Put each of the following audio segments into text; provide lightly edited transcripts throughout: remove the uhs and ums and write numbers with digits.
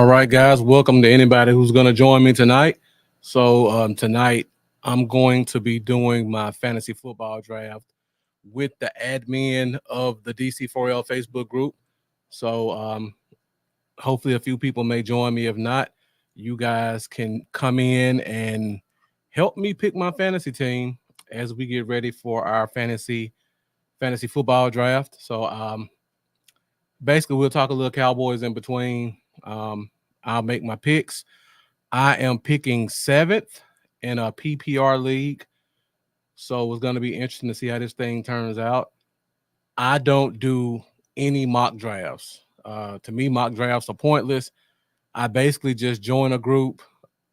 right, guys, welcome to anybody who's going to join me tonight. Tonight I'm going to be doing my fantasy football draft with the admin of the DC4L Facebook group. So, hopefully, a few people may join me. If not, you guys can come in and help me pick my fantasy team as we get ready for our fantasy football draft. Basically, we'll talk a little Cowboys in between. I'll make my picks. I am picking seventh in a PPR league. So it's going to be interesting to see how this thing turns out. I don't do any mock drafts. To me, mock drafts are pointless. I basically just join a group,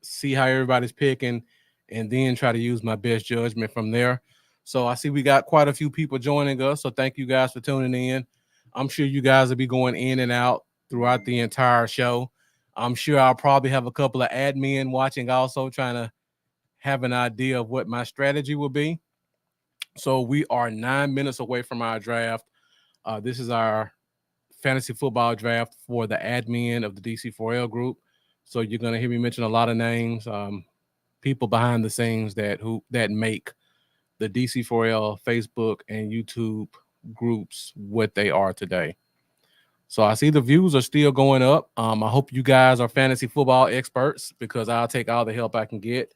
see how everybody's picking, and then try to use my best judgment from there. So I see we got quite a few people joining us. So thank you guys for tuning in. I'm sure you guys will be going in and out throughout the entire show. I'm sure I'll probably have a couple of admin watching also, trying to have an idea of what my strategy will be. So we are 9 minutes away from our draft. This is our fantasy football draft for the admin of the DC4L group. So you're going to hear me mention a lot of names, people behind the scenes that make the DC4L Facebook and YouTube groups what they are today. So I see the views are still going up. I hope you guys are fantasy football experts because I'll take all the help I can get.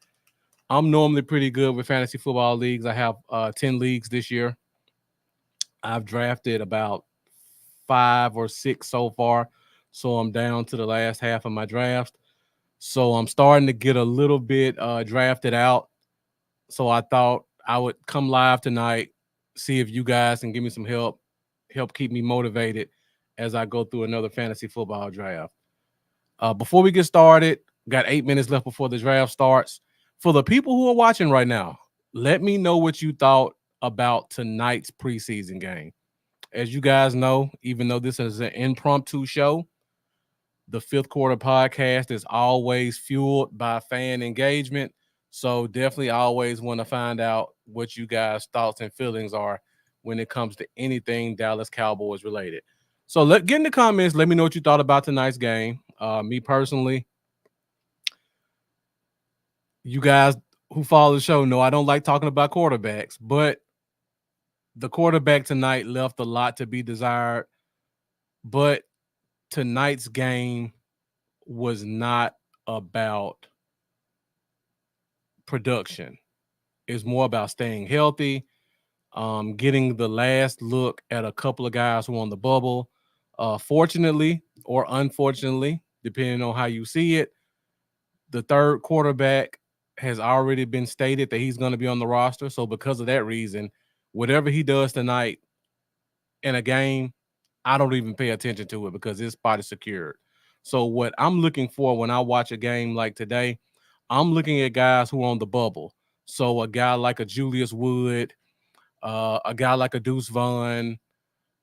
I'm normally pretty good with fantasy football leagues. I have 10 leagues this year. I've drafted about 5 or 6 so far. So I'm down to the last half of my draft. So I'm starting to get a little bit drafted out. So I thought I would come live tonight, see if you guys can give me some help keep me motivated as I go through another fantasy football draft. Before we get started, got 8 minutes left before the draft starts. For the people who are watching right now, let me know what you thought about tonight's preseason game. As you guys know, even though this is an impromptu show, the Fifth Quarter podcast is always fueled by fan engagement. So definitely always want to find out what you guys' thoughts and feelings are when it comes to anything Dallas Cowboys related. So get in the comments. Let me know what you thought about tonight's game. Me personally, you guys who follow the show know I don't like talking about quarterbacks, but the quarterback tonight left a lot to be desired. But tonight's game was not about production. It's more about staying healthy, getting the last look at a couple of guys who are on the bubble. Fortunately or unfortunately, depending on how you see it, the third quarterback has already been stated that he's going to be on the roster. So because of that reason, whatever he does tonight in a game, I don't even pay attention to it because his spot is secured. So what I'm looking for when I watch a game like today, I'm looking at guys who are on the bubble. So a guy like a Julius Wood, a guy like a Deuce Vaughn,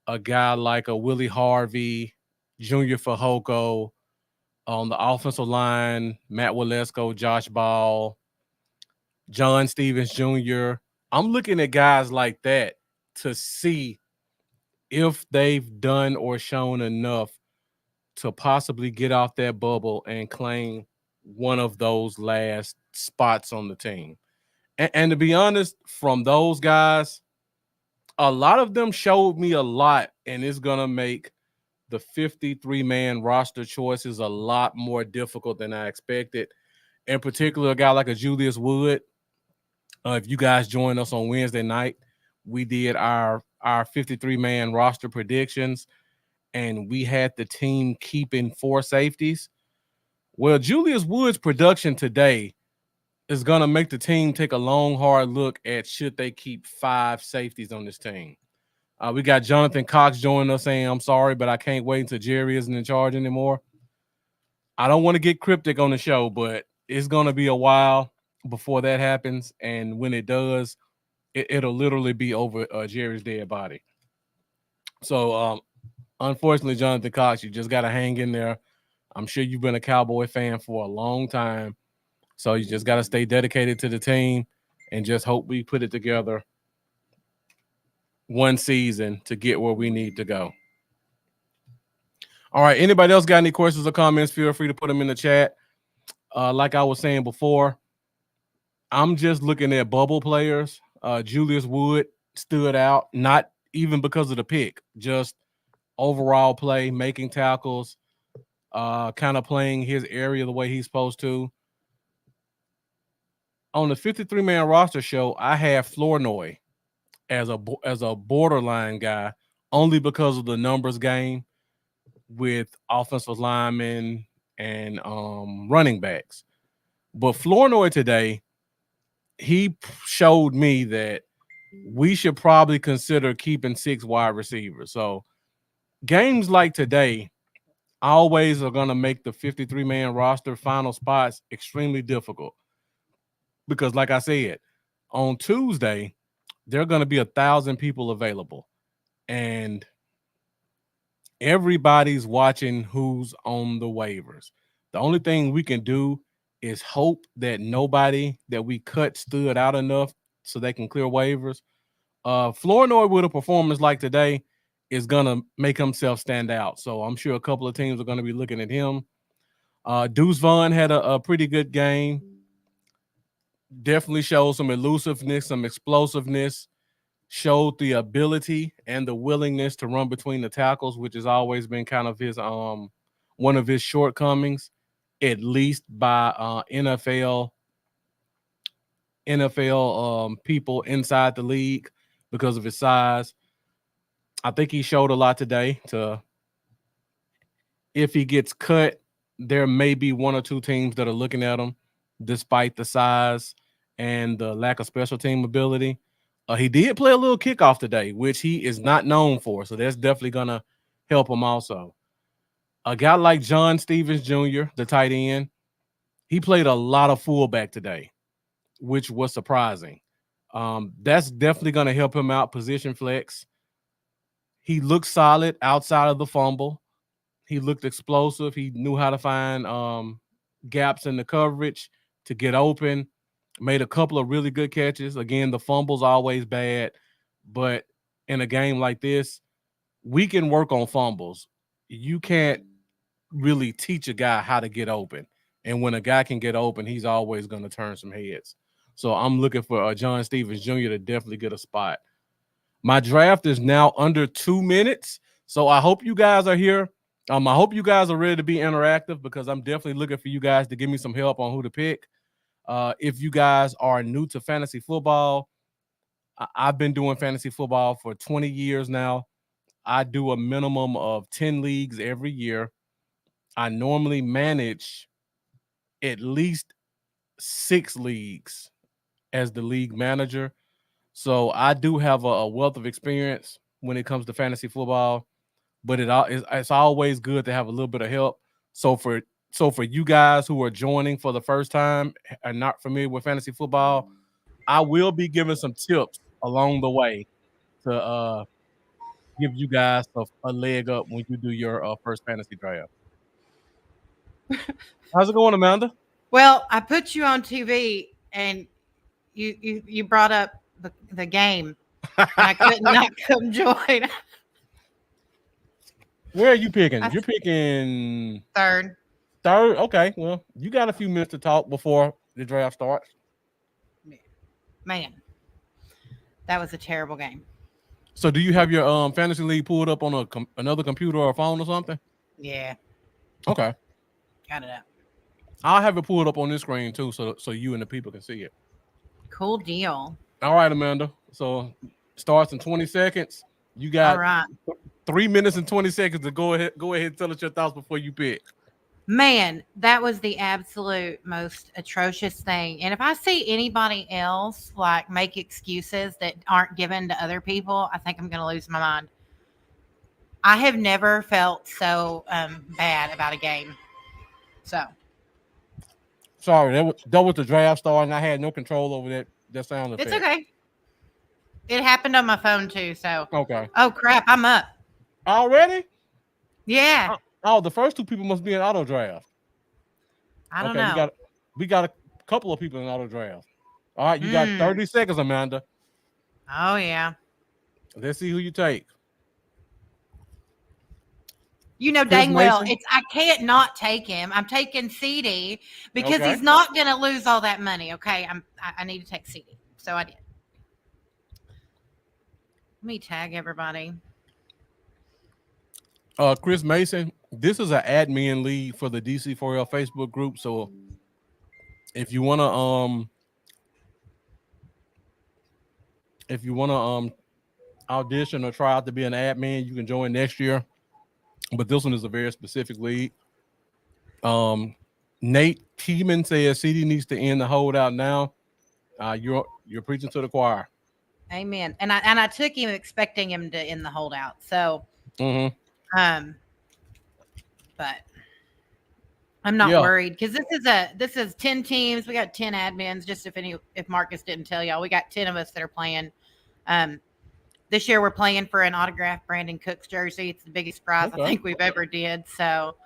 a guy like a Willie Harvey, Junior Fajoko, on the offensive line, Matt Walesko, Josh Ball, John Stevens Jr. I'm looking at guys like that to see if they've done or shown enough to possibly get off that bubble and claim one of those last spots on the team. And to be honest, from those guys, a lot of them showed me a lot, and it's going to make the 53-man roster choices a lot more difficult than I expected. In particular, a guy like a Julius Wood. If you guys joined us on Wednesday night, we did our 53-man roster predictions, and we had the team keeping 4 safeties. Well, Julius Wood's production today is going to make the team take a long, hard look at should they keep 5 safeties on this team. We got Jonathan Cox joining us saying, I'm sorry, but I can't wait until Jerry isn't in charge anymore. I don't want to get cryptic on the show, but it's going to be a while before that happens. And when it does, it'll literally be over Jerry's dead body. So, unfortunately, Jonathan Cox, you just got to hang in there. I'm sure you've been a Cowboy fan for a long time. So you just got to stay dedicated to the team and just hope we put it together one season to get where we need to go. All right. Anybody else got any questions or comments? Feel free to put them in the chat. Like I was saying before, I'm just looking at bubble players. Julius Wood stood out, not even because of the pick, just overall play, making tackles, kind of playing his area the way he's supposed to. On the 53-man roster show, I have Flournoy as a borderline guy only because of the numbers game with offensive linemen and running backs. But Flournoy today, he showed me that we should probably consider keeping 6 wide receivers. So games like today always are going to make the 53-man roster final spots extremely difficult because, like I said, on Tuesday, there are going to be 1,000 people available, and everybody's watching who's on the waivers. The only thing we can do is hope that nobody that we cut stood out enough so they can clear waivers. Flournoy with a performance like today is going to make himself stand out. So I'm sure a couple of teams are going to be looking at him. Deuce Vaughn had a pretty good game. Definitely showed some elusiveness, some explosiveness, showed the ability and the willingness to run between the tackles, which has always been kind of his one of his shortcomings, at least by NFL people inside the league because of his size. I think he showed a lot today. If he gets cut, there may be one or two teams that are looking at him, despite the size and the lack of special team ability. He did play a little kickoff today, which he is not known for, so that's definitely going to help him also. A guy like John Stevens Jr., the tight end, he played a lot of fullback today, which was surprising. That's definitely going to help him out position flex. He looked solid outside of the fumble. He looked explosive. He knew how to find gaps in the coverage to get open. Made a couple of really good catches. Again, the fumble's always bad, but in a game like this, we can work on fumbles. You can't really teach a guy how to get open. And when a guy can get open, he's always going to turn some heads. So I'm looking for John Stevens Jr. to definitely get a spot. My draft is now under 2 minutes. So I hope you guys are here. I hope you guys are ready to be interactive because I'm definitely looking for you guys to give me some help on who to pick. If you guys are new to fantasy football, I've been doing fantasy football for 20 years now. I do a minimum of 10 leagues every year. I normally manage at least 6 leagues as the league manager. So I do have a wealth of experience when it comes to fantasy football, but it's always good to have a little bit of help. So for you guys who are joining for the first time and not familiar with fantasy football, I will be giving some tips along the way to give you guys a leg up when you do your first fantasy draft. How's it going, Amanda? Well, I put you on TV and you brought up the game, and I could not come join. Where are you picking? I, You're picking third. third. Okay, well, you got a few minutes to talk before the draft starts. Man, that was a terrible game. So, do you have your fantasy league pulled up on another computer or a phone or something? Yeah, Okay, got it up. I'll have it pulled up on this screen too, so you and the people can see it. Cool deal. All right, Amanda. So, starts in 20 seconds. You All got right. 3 minutes and 20 seconds to go ahead and tell us your thoughts before you pick. Man, that was the absolute most atrocious thing. And if I see anybody else like make excuses that aren't given to other people, I think I'm going to lose my mind. I have never felt so bad about a game. So Sorry, that was the draft starting. I had no control over that sound it's effect. okay. It happened on my phone too. So, Okay. oh crap, I'm up. Already? Yeah, Oh, the first 2 people must be in auto draft. I don't Okay, know. we got a couple of people in auto draft. All right, you got Mm. 30 seconds, Amanda. Oh yeah. Let's see who you take. You know Chris dang well Mason. I can't not take him. I'm taking CD because Okay. he's not going to lose all that money. Okay, I need to take CD, so I did. Let me tag everybody. Chris Mason. This is an admin league for the DC4L Facebook group. So if you wanna audition or try out to be an admin, you can join next year. But this one is a very specific league. Nate Keeman says CD needs to end the holdout now. You're preaching to the choir. Amen. And I took him expecting him to end the holdout. So, Mm-hmm. But I'm not Yeah. worried because this is 10 teams. We got 10 admins. Just if Marcus didn't tell y'all, we got 10 of us that are playing. This year we're playing for an autographed Brandon Cooks jersey. It's the biggest prize I think we've ever did. So,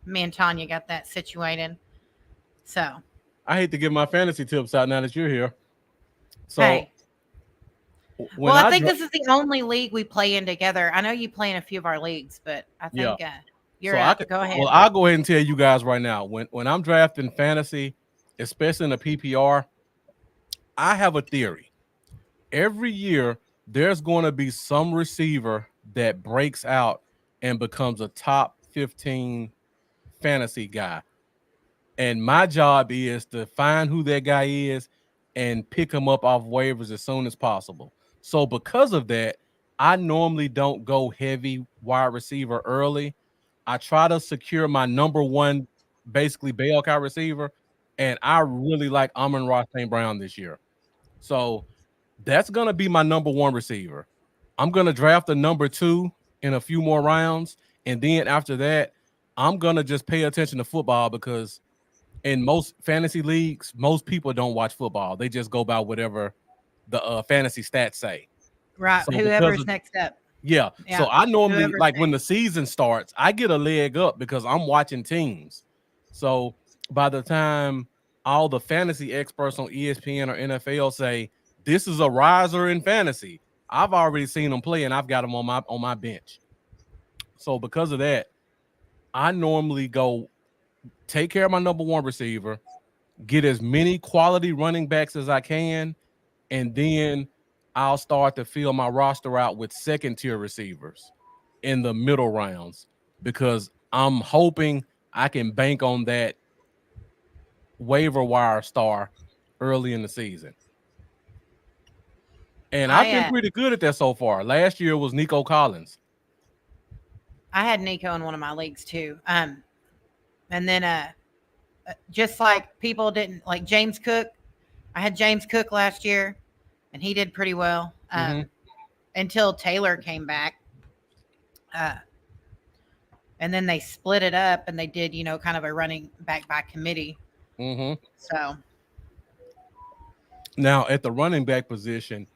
me and Tanya got that situated. So I hate to give my fantasy tips out now that you're here. So, hey. Well, I think this is the only league we play in together. I know you play in a few of our leagues, but I think you're up. Go ahead. Well, I'll go ahead and tell you guys right now. When I'm drafting fantasy, especially in a PPR, I have a theory. Every year, there's going to be some receiver that breaks out and becomes a top 15 fantasy guy. And my job is to find who that guy is and pick him up off waivers as soon as possible. So because of that, I normally don't go heavy wide receiver early. I try to secure my number one, basically bail cow receiver, and I really like Amon-Ra St. Brown this year. So that's gonna be my number one receiver. I'm gonna draft a number two in a few more rounds, and then after that, I'm gonna just pay attention to football because in most fantasy leagues, most people don't watch football. They just go by whatever the fantasy stats say. Right. So Whoever's next up. Yeah. So I normally Whoever's like when the season starts, I get a leg up because I'm watching teams. So by the time all the fantasy experts on ESPN or NFL say this is a riser in fantasy, I've already seen them play and I've got them on my bench. So because of that, I normally go take care of my number one receiver, get as many quality running backs as I can, and then I'll start to fill my roster out with second tier receivers in the middle rounds because I'm hoping I can bank on that waiver wire star early in the season. And I've been pretty good at that so far. Last year was Nico Collins. I had Nico in one of my leagues too. And then just like people didn't like James Cook. I had James Cook last year and he did pretty well. Until Taylor came back. And then they split it up and they did, kind of a running back by committee. So now at the running back position,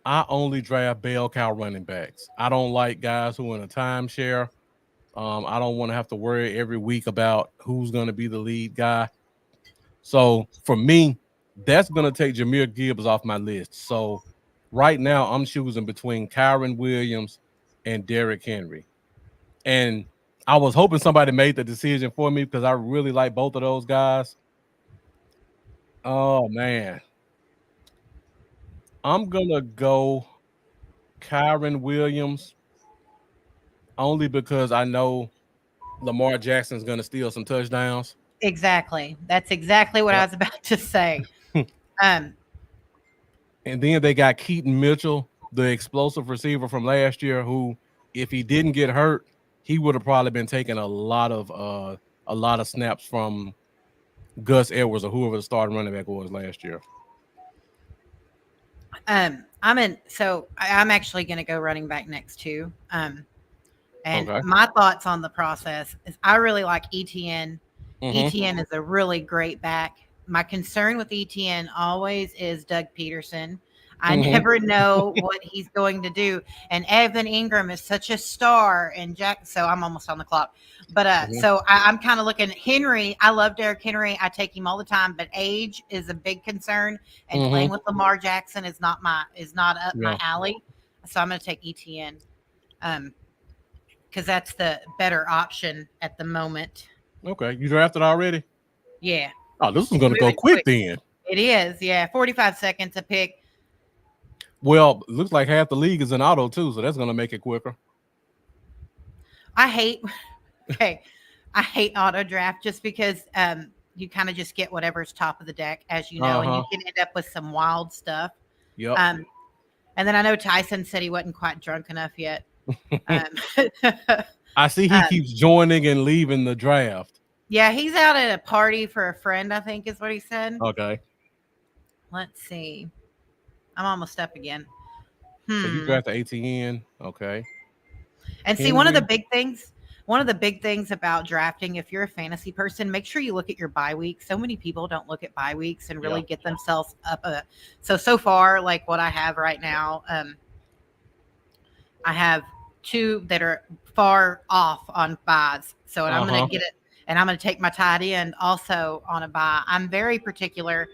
I only draft bell cow running backs. I don't like guys who are in a timeshare. I don't want to have to worry every week about who's going to be the lead guy. So for me, that's going to take Jahmyr Gibbs off my list. So right now I'm choosing between Kyron Williams and Derrick Henry. And I was hoping somebody made the decision for me because I really like both of those guys. Oh, man. I'm going to go Kyron Williams only because I know Lamar Jackson's going to steal some touchdowns. Exactly. That's exactly what I was about to say. And then they got Keaton Mitchell, the explosive receiver from last year, who, if he didn't get hurt, he would have probably been taking a lot of snaps from Gus Edwards or whoever the starting running back was last year. I'm actually going to go running back next too. My thoughts on the process is I really like ETN. ETN is a really great back. My concern with ETN always is Doug Peterson. I never know what he's going to do. And Evan Ingram is such a star. And Jack, so I'm almost on the clock. But so I'm kind of looking at Henry. I love Derrick Henry. I take him all the time. But age is a big concern. And playing with Lamar Jackson is not up my alley. So I'm going to take ETN. because that's the better option at the moment. Okay, you drafted already? Yeah, Oh, this is it's going to go moving quick quick. then. It is. Yeah, 45 seconds a pick. Well, looks like half the league is in auto too, so that's going to make it quicker. I hate. Okay, I hate auto draft just because you kind of just get whatever's top of the deck, as you know, and you can end up with some wild stuff. Yep. And then I know Tyson said he wasn't quite drunk enough yet. I see he keeps joining and leaving the draft. Yeah, he's out at a party for a friend, I think is what he said. Okay. Let's see. I'm almost up again. So you drafted ATN. Okay. And see, one of the big things about drafting, if you're a fantasy person, make sure you look at your bye week. So many people don't look at bye weeks and really get themselves up. So far, like what I have right now, I have 2 that are far off on buys. So I'm going to get it, and I'm going to take my tight end also on a buy. I'm very particular,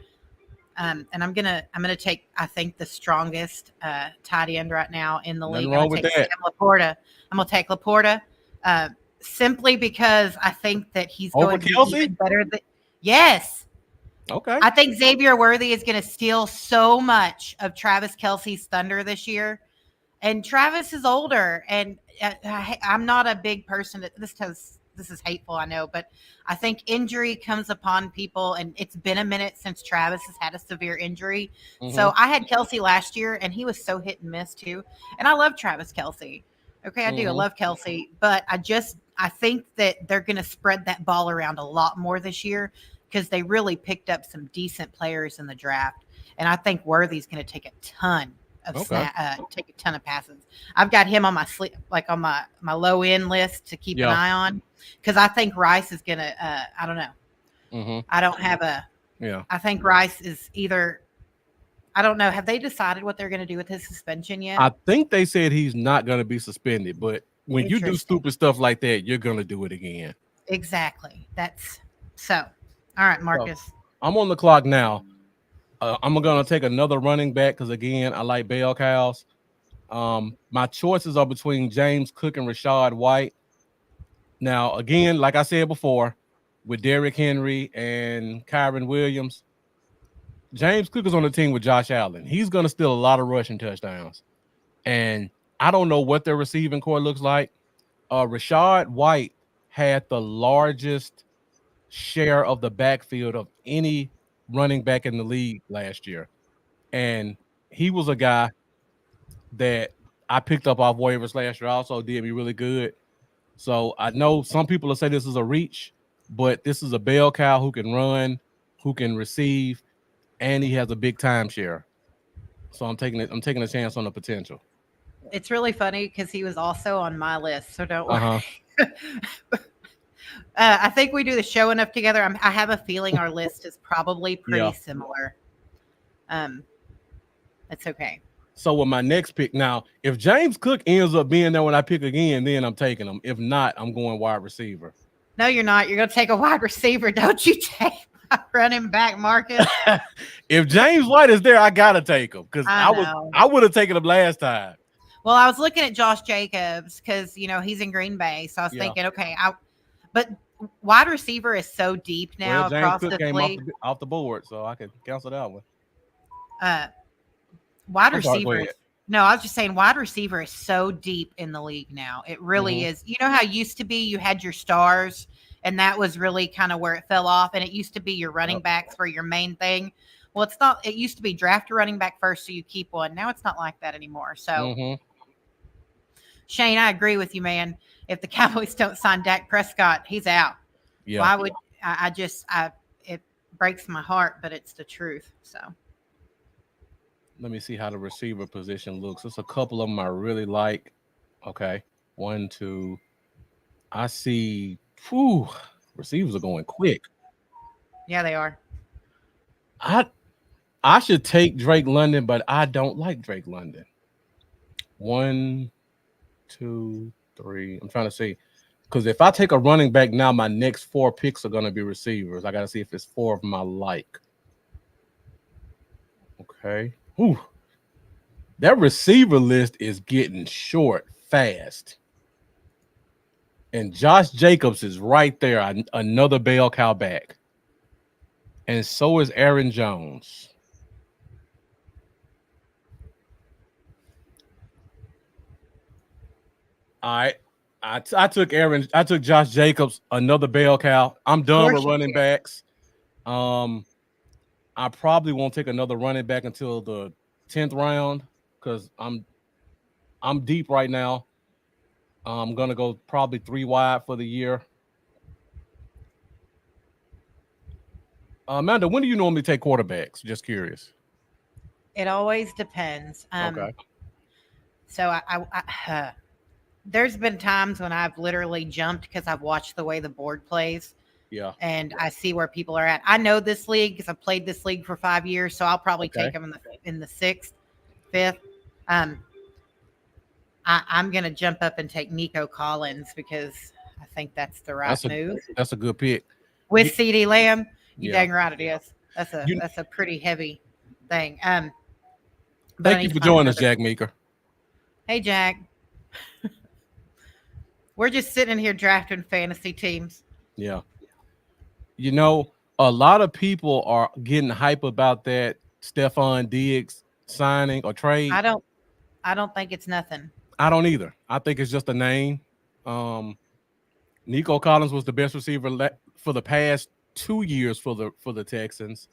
and I'm gonna take, I think, the strongest tight end right now in the league. Nothing wrong with that. Sam Laporta. I'm gonna take Laporta simply because I think that he's going to be even better than. Yes. Okay. I think Xavier Worthy is going to steal so much of Travis Kelce's thunder this year. And Travis is older, and I'm not a big person. This is hateful, I know, but I think injury comes upon people, and it's been a minute since Travis has had a severe injury. So I had Kelce last year, and he was so hit and miss too. And I love Travis Kelce. Okay, I do. I love Kelce, but I think that they're going to spread that ball around a lot more this year because they really picked up some decent players in the draft, and I think Worthy's going to take a ton of take a ton of passes. I've got him on my on my low end list to keep an eye on because I think Rice is gonna. I don't know. I don't have a. Yeah. I think Rice is either. I don't know. Have they decided what they're going to do with his suspension yet? I think they said he's not going to be suspended, but when you do stupid stuff like that, you're going to do it again. Exactly. That's so. All right, Marcus. So, I'm on the clock now. I'm going to take another running back because, again, I like bell cows. My choices are between James Cook and Rachaad White. Now, again, like I said before, with Derrick Henry and Kyron Williams, James Cook is on the team with Josh Allen. He's going to steal a lot of rushing touchdowns. And I don't know what their receiving core looks like. Rachaad White had the largest share of the backfield of any running back in the league last year. And he was a guy that I picked up off waivers last year, also did me really good. So I know some people will say this is a reach, but this is a bell cow who can run, who can receive, and he has a big timeshare. So I'm taking a chance on the potential. It's really funny because he was also on my list, so don't worry. I think we do the show enough together. I have a feeling our list is probably pretty similar. That's okay. So with my next pick now, if James Cook ends up being there when I pick again, then I'm taking him. If not, I'm going wide receiver. No, you're not. You're going to take a wide receiver. Don't you take my running back, Marcus? If James White is there, I got to take him because I would have taken him last time. Well, I was looking at Josh Jacobs because, he's in Green Bay. So I was thinking, okay, but wide receiver is so deep now across the league. Off the board, so I could cancel that one. Wide receiver. No, I was just saying wide receiver is so deep in the league now. It really is. You know how it used to be you had your stars and that was really kind of where it fell off. And it used to be your running backs were your main thing. Well, it's not. It used to be draft a running back first so you keep one. Now it's not like that anymore. So, Shane, I agree with you, man. If the Cowboys don't sign Dak Prescott, he's out. Yeah. Why would it breaks my heart, but it's the truth. So. Let me see how the receiver position looks. There's a couple of them I really like. Okay. 1, 2. I see. Receivers are going quick. Yeah, they are. I should take Drake London, but I don't like Drake London. 1, 2, 3. I'm trying to see. Because if I take a running back now, my next 4 picks are going to be receivers. I got to see if it's 4 of them I like. Okay. That receiver list is getting short fast. And Josh Jacobs is right there, another bell cow back. And so is Aaron Jones. All right. I took Josh Jacobs, another bell cow. I'm Of done with course you running did. backs. Um, I probably won't take another running back until the 10th round because I'm deep right now. I'm gonna go probably 3 wide for the year. Amanda, when do you normally take quarterbacks? Just curious. It always depends. Okay. So there's been times when I've literally jumped because I've watched the way the board plays Yeah. and I see where people are at. I know this league because I've played this league for 5 years, so I'll probably Okay. take them in the sixth, fifth. Um, I'm gonna jump up and take Nico Collins because I think that's the right That's a move that's a good pick. with You, CD Lamb. You yeah. dang right it is. You That's a pretty heavy thing. But I thank you need to for find joining us, another. Jack Meeker. Hey Jack, we're just sitting in here drafting fantasy teams. Yeah. You know, a lot of people are getting hype about that Stephon Diggs signing or trade. I don't I don't think it's nothing. I don't either. I think it's just a name. Um, Nico Collins was the best receiver for the past 2 years for the Texans.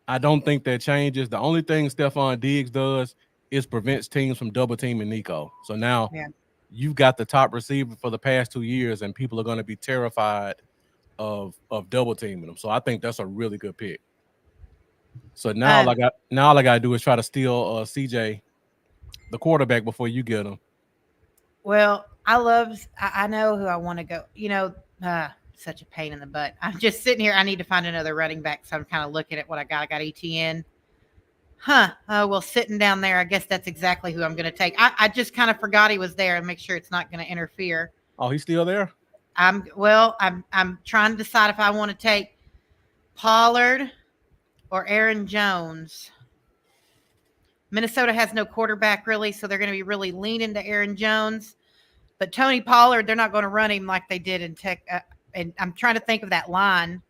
I don't think that changes. The only thing Stephon Diggs does is prevents teams from double teaming Nico. So now Yeah. you've got the top receiver for the past 2 years, and people are going to be terrified of double teaming them. So I think that's a really good pick. So now Um, all I got to do is try to steal CJ, the quarterback, before you get him. well, I know who I want to go. Such a pain in the butt. I'm just sitting here. I need to find another running back, so I'm kind of looking at what I got. I got ETN. Huh. Oh, well, sitting down there, I guess that's exactly who I'm going to take. I just kind of forgot he was there and make sure it's not going to interfere. Oh, he's still there? I'm trying to decide if I want to take Pollard or Aaron Jones. Minnesota has no quarterback really, so they're going to be really leaning to Aaron Jones. But Tony Pollard, they're not going to run him like they did in Tech. And I'm trying to think of that line.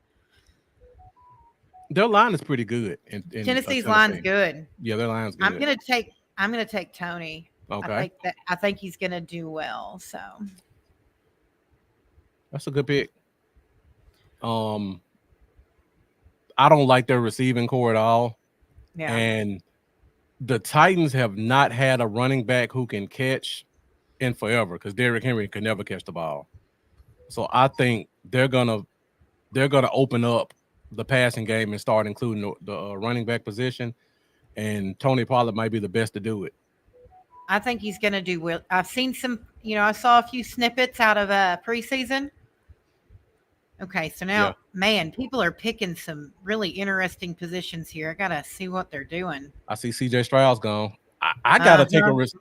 Their line is pretty good in Tennessee's line's Tennessee. good. Yeah, their line's good. I'm gonna take Tony. Okay. I think he's gonna do well. So That's a good pick. Um, I don't like their receiving core at all. yeah. And the Titans have not had a running back who can catch in forever because Derrick Henry can never catch the ball. So I think they're gonna open up the passing game and start including the running back position. And Tony Pollard might be the best to do it. I think he's gonna do well. I've seen some. I saw a few snippets out of preseason. Okay, so Yeah. now, man, people are picking some really interesting positions here. I gotta see what they're doing. I see CJ Stroud's gone. I gotta take a Uh-huh. risk.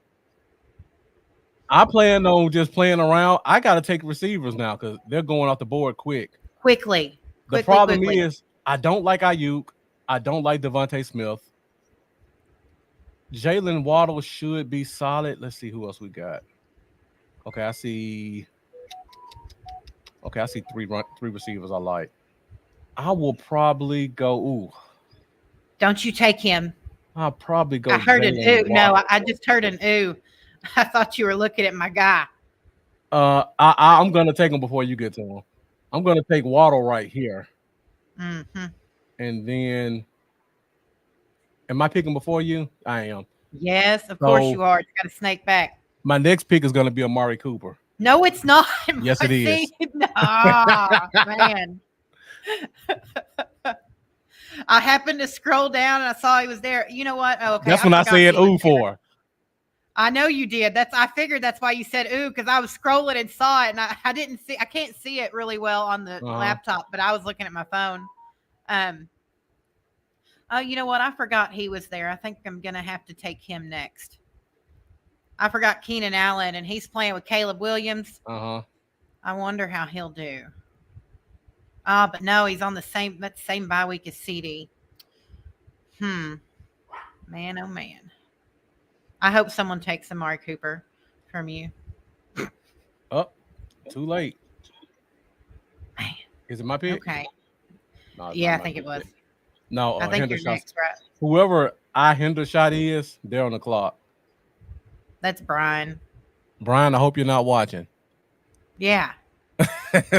I plan on just playing around. I gotta take receivers now because they're going off the board quick. Quickly. The problem is I don't like Ayuk. I don't like Devontae Smith. Jalen Waddle should be solid. Let's see who else we got. Okay, I see three receivers I like. I will probably go. Ooh, Don't you take him. I'll probably go. I heard an Jalen ooh. No, Waddle. I just heard an ooh. I thought you were looking at my guy. I'm gonna take him before you get to him. I'm gonna take Waddle right here, Mm-hmm. and then. Am I picking before you? I am. Yes, of course you are. It's got a snake back. My next pick is gonna be Amari Cooper. No, it's not. Yes, it is. See? Ah, man. I happened to scroll down and I saw he was there. You know what? Oh, okay. That's when I forgot said he was ooh there. for. I know you did. I figured that's why you said ooh, because I was scrolling and saw it and I didn't see. I can't see it really well on the laptop, but I was looking at my phone. Oh, you know what? I forgot he was there. I think I'm gonna have to take him next. I forgot Keenan Allen, and he's playing with Caleb Williams. I wonder how he'll do. But no, he's on the same bye week as CD. Man, oh man. I hope someone takes Amari Cooper from you. Oh, Too late. Man, Is it my pick? okay. No, it's Yeah, not I my think it pick was. yet. No, I think you're Hendershot. next, right? Whoever I Hendershot is, they're on the clock. That's Brian. Brian, I hope you're not watching. Yeah. I see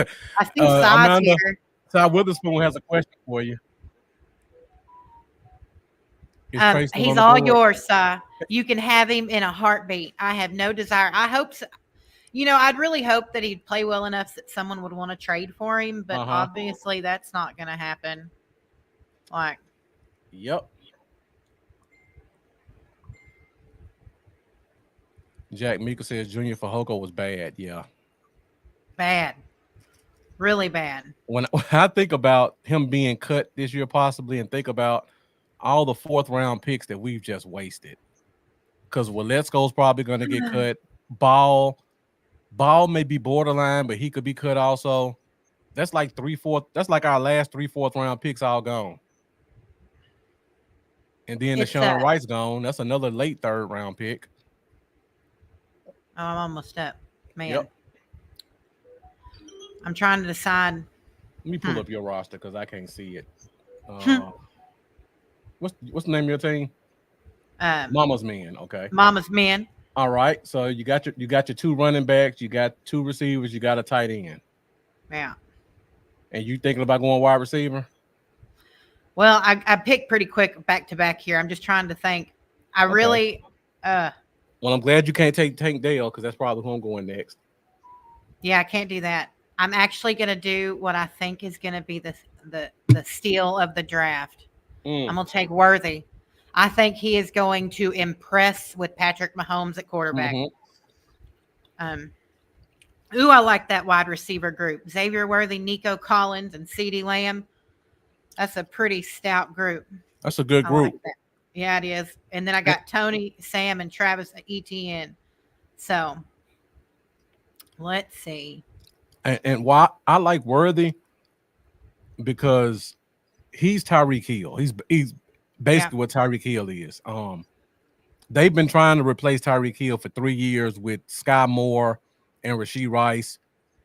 size Amanda, here. Ty Witherspoon has a question for you. Is Trey still on He's the all board? yours, Si. You can have him in a heartbeat. I have no desire. I hope so. I'd really hope that he'd play well enough that someone would want to trade for him, but obviously that's not going to happen. Like, yep. Jack Mika says Junior Fajoko was bad. Yeah. bad. Really bad. When I think about him being cut this year, possibly, and think about all the fourth round picks that we've just wasted. Because Waletzko's probably going to get cut. Ball may be borderline, but he could be cut also. That's like 3/4. That's like our last 3/4 round picks all gone. And then the Deshaun Wright's gone. That's another late third round pick. Oh, I'm almost up. Man. Yep. I'm trying to decide. Let me pull up your roster because I can't see it. What's the name of your team? Mama's Men. Okay. Mama's Men. All right. So you got your two running backs, you got two receivers, you got a tight end. Yeah. And you thinking about going wide receiver? Well, I picked pretty quick back to back here. I'm just trying to think. I really well, I'm glad you can't take Tank Dale because that's probably who I'm going next. Yeah, I can't do that. I'm actually going to do what I think is going to be the steal of the draft. I'm going to take Worthy. I think he is going to impress with Patrick Mahomes at quarterback. I like that wide receiver group. Xavier Worthy, Nico Collins, and CeeDee Lamb. That's a pretty stout group. That's a good group. Like yeah, it is. And then I got Tony, Sam, and Travis at ETN. So let's see. And why I like Worthy because he's Tyreek Hill. He's basically what Tyreek Hill is. They've been trying to replace Tyreek Hill for 3 years with Sky Moore and Rashee Rice.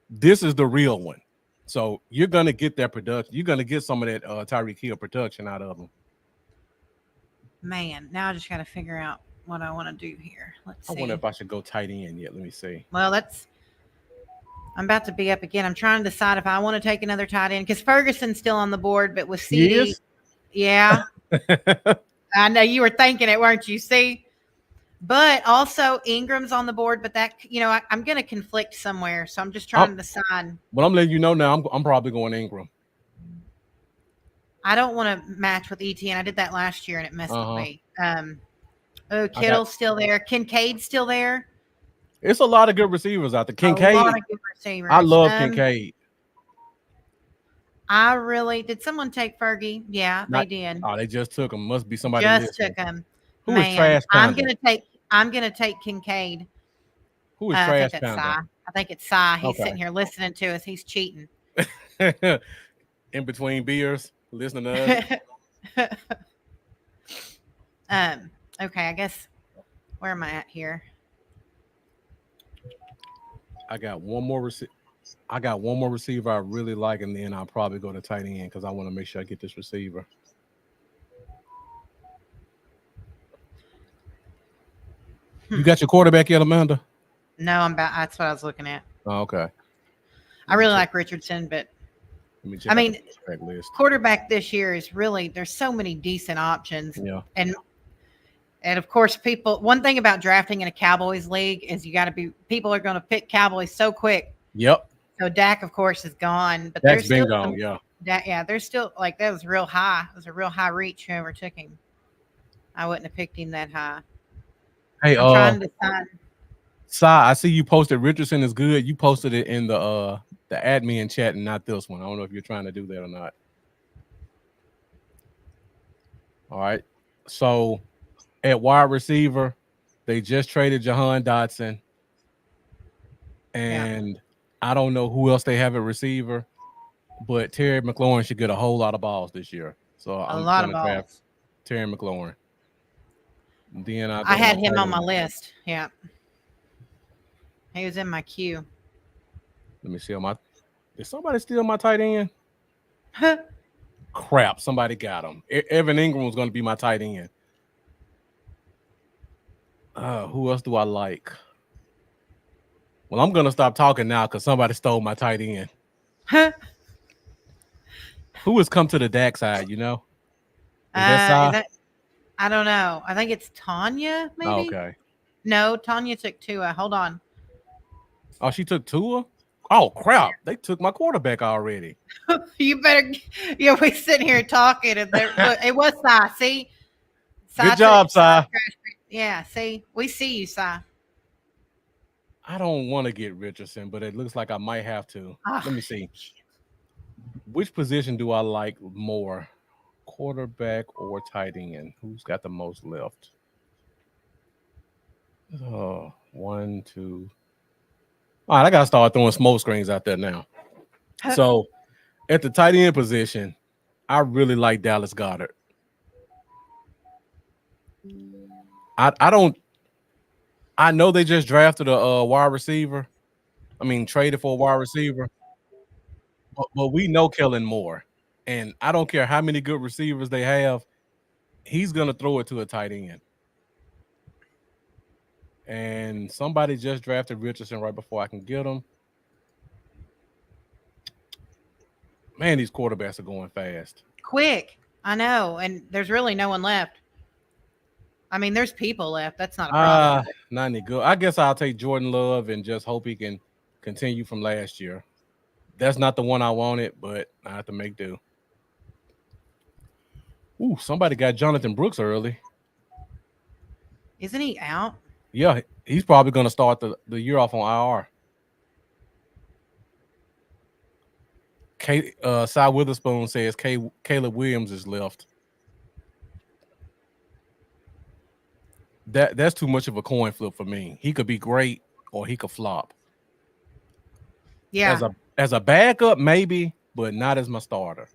This is the real one. So you're gonna get that production. You're gonna get some of that Tyreek Hill production out of him. Man, now I just got to figure out what I want to do here. Let's see. I wonder if I should go tight end yet. Let me see. Well, I'm about to be up again. I'm trying to decide if I want to take another tight end because Ferguson's still on the board, but with CD, yeah. I know you were thinking it, weren't you? See, but also Ingram's on the board, but that I'm going to conflict somewhere, so I'm just trying to decide. But I'm letting you know now. I'm probably going Ingram. I don't want to match with ETN. I did that last year and it messed with me. Kittle's still there. Kincaid's still there. It's a lot of good receivers out there. Kincaid. A lot of good receivers. I love Kincaid. Did someone take Fergie? Yeah, they did. Oh, they just took him. Must be somebody just took him. Who is Trash Panda? I'm gonna take Kincaid. Who is Trash Panda? I think it's Cy. He's sitting here listening to us. He's cheating. In between beers, listening to us. Okay, I guess where am I at here? I got one more receiver I really like, and then I'll probably go to tight end because I want to make sure I get this receiver. You got your quarterback yet, Amanda? No, that's what I was looking at. Oh, okay. I really like Richardson, but I mean, quarterback this year is really there's so many decent options. Yeah. And of course, one thing about drafting in a Cowboys league is people are going to pick Cowboys so quick. Yep. So Dak, of course, is gone. But Dak's been gone, yeah. There's still that was real high. It was a real high reach whoever took him. I wouldn't have picked him that high. Hey, I'm trying to decide. Si, I see you posted Richardson is good. You posted it in the admin chat and not this one. I don't know if you're trying to do that or not. All right. So at wide receiver, they just traded Jahan Dotson. And I don't know who else they have at receiver, but Terry McLaurin should get a whole lot of balls this year. So I'm going to draft Terry McLaurin. Then I had him on my list. Yeah. He was in my queue. Let me see on my. Did somebody steal my tight end? Crap! Somebody got him. Evan Ingram was going to be my tight end. Who else do I like? Well, I'm going to stop talking now because somebody stole my tight end. Who has come to the Dak side? You know, is that Is Sai? that? I don't know. I think it's Tanya. Oh, Maybe. okay. No, Tanya took Tua. Hold on. Oh, she took Tua. Oh crap! They took my quarterback already. You better. Yeah, we sitting here talking, and there. Look, it was Sai. See, Good Sai took job, Sai. Yeah, see, we see you, Sai. I don't want to get Richardson, but it looks like I might have to. Oh, Let me see. Which position do I like more? Quarterback or tight end? Who's got the most left? Oh, one, two. All right, I gotta start throwing smoke screens out there now. So at the tight end position, I really like Dallas Goddard. I don't. I know they just drafted a wide receiver. I mean, traded for a wide receiver, but we know Kellen Moore, and I don't care how many good receivers they have. He's gonna throw it to a tight end. And somebody just drafted Richardson right before I can get him. Man, these quarterbacks are going fast. quick. I know, and there's really no one left. I mean, there's people left. That's not a problem. Not any good. I guess I'll take Jordan Love and just hope he can continue from last year. That's not the one I wanted, but I have to make do. Ooh, somebody got Jonathan Brooks early. Isn't he out? Yeah, he's probably going to start the year off on IR. Cy Witherspoon says Caleb Williams is left. That's too much of a coin flip for me. He could be great or he could flop. Yeah. As a backup, maybe, but not as my starter.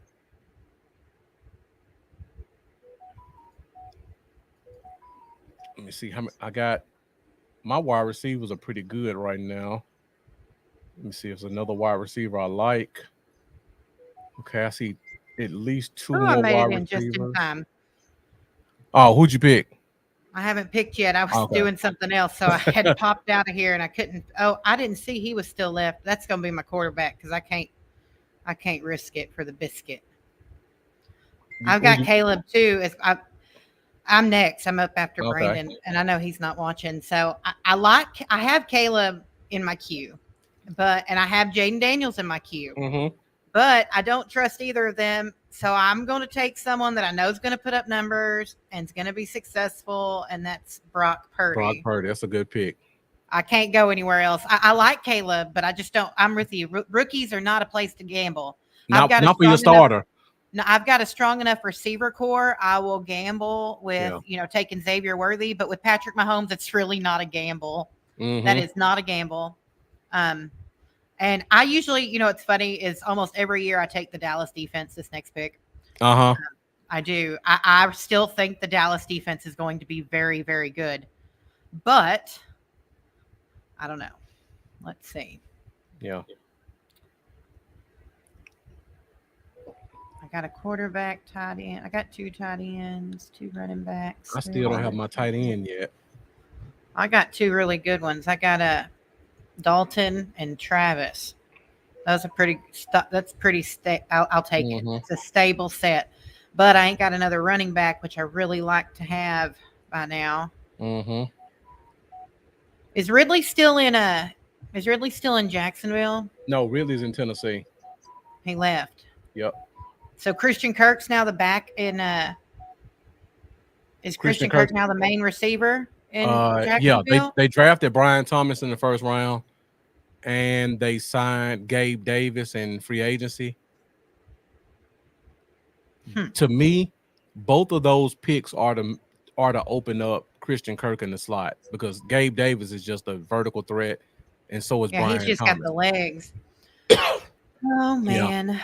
Let me see how many I got. My wide receivers are pretty good right now. Let me see if there's another wide receiver I like. Okay, I see at least two Oh, I more made wide it in just in receivers. time. Oh, who'd you pick? I haven't picked yet. I was Okay. doing something else, so I had popped out of here and I couldn't. Oh, I didn't see he was still left. That's going to be my quarterback because I can't risk it for the biscuit. I've got Caleb too. I'm next. I'm up after Okay. Brandon, and I know he's not watching. So I have Caleb in my queue, and I have Jaden Daniels in my queue. Mm-hmm. But I don't trust either of them. So I'm going to take someone that I know is going to put up numbers and is going to be successful, and that's Brock Purdy. Brock Purdy, that's a good pick. I can't go anywhere else. I like Caleb, but I just don't. I'm with you. Rookies are not a place to gamble. Not for your starter. No, I've got a strong enough receiver core. I will gamble with, taking Xavier Worthy, but with Patrick Mahomes, it's really not a gamble. Mm-hmm. That is not a gamble. And I usually, what's funny is almost every year I take the Dallas defense this next pick. Uh-huh. I do. I still think the Dallas defense is going to be very, very good. But I don't know. Let's see. Yeah. I got a quarterback, tight end. I got two tight ends, two running backs. I still don't have my tight end yet. I got two really good ones. I got a Dalton and Travis. Those are pretty. That's pretty. I'll take it. It's a stable set. But I ain't got another running back, which I really like to have by now. Mm-hmm. Is Ridley still in Jacksonville? No, Ridley's in Tennessee. He left. Yep. So Christian Kirk's now the back in. Is Christian Kirk now the main receiver in Jacksonville? Yeah, they drafted Brian Thomas in the first round, and they signed Gabe Davis in free agency. To me, both of those picks are to open up Christian Kirk in the slot because Gabe Davis is just a vertical threat, and so is Brian. He's just Thomas. got the legs. Oh man, yeah.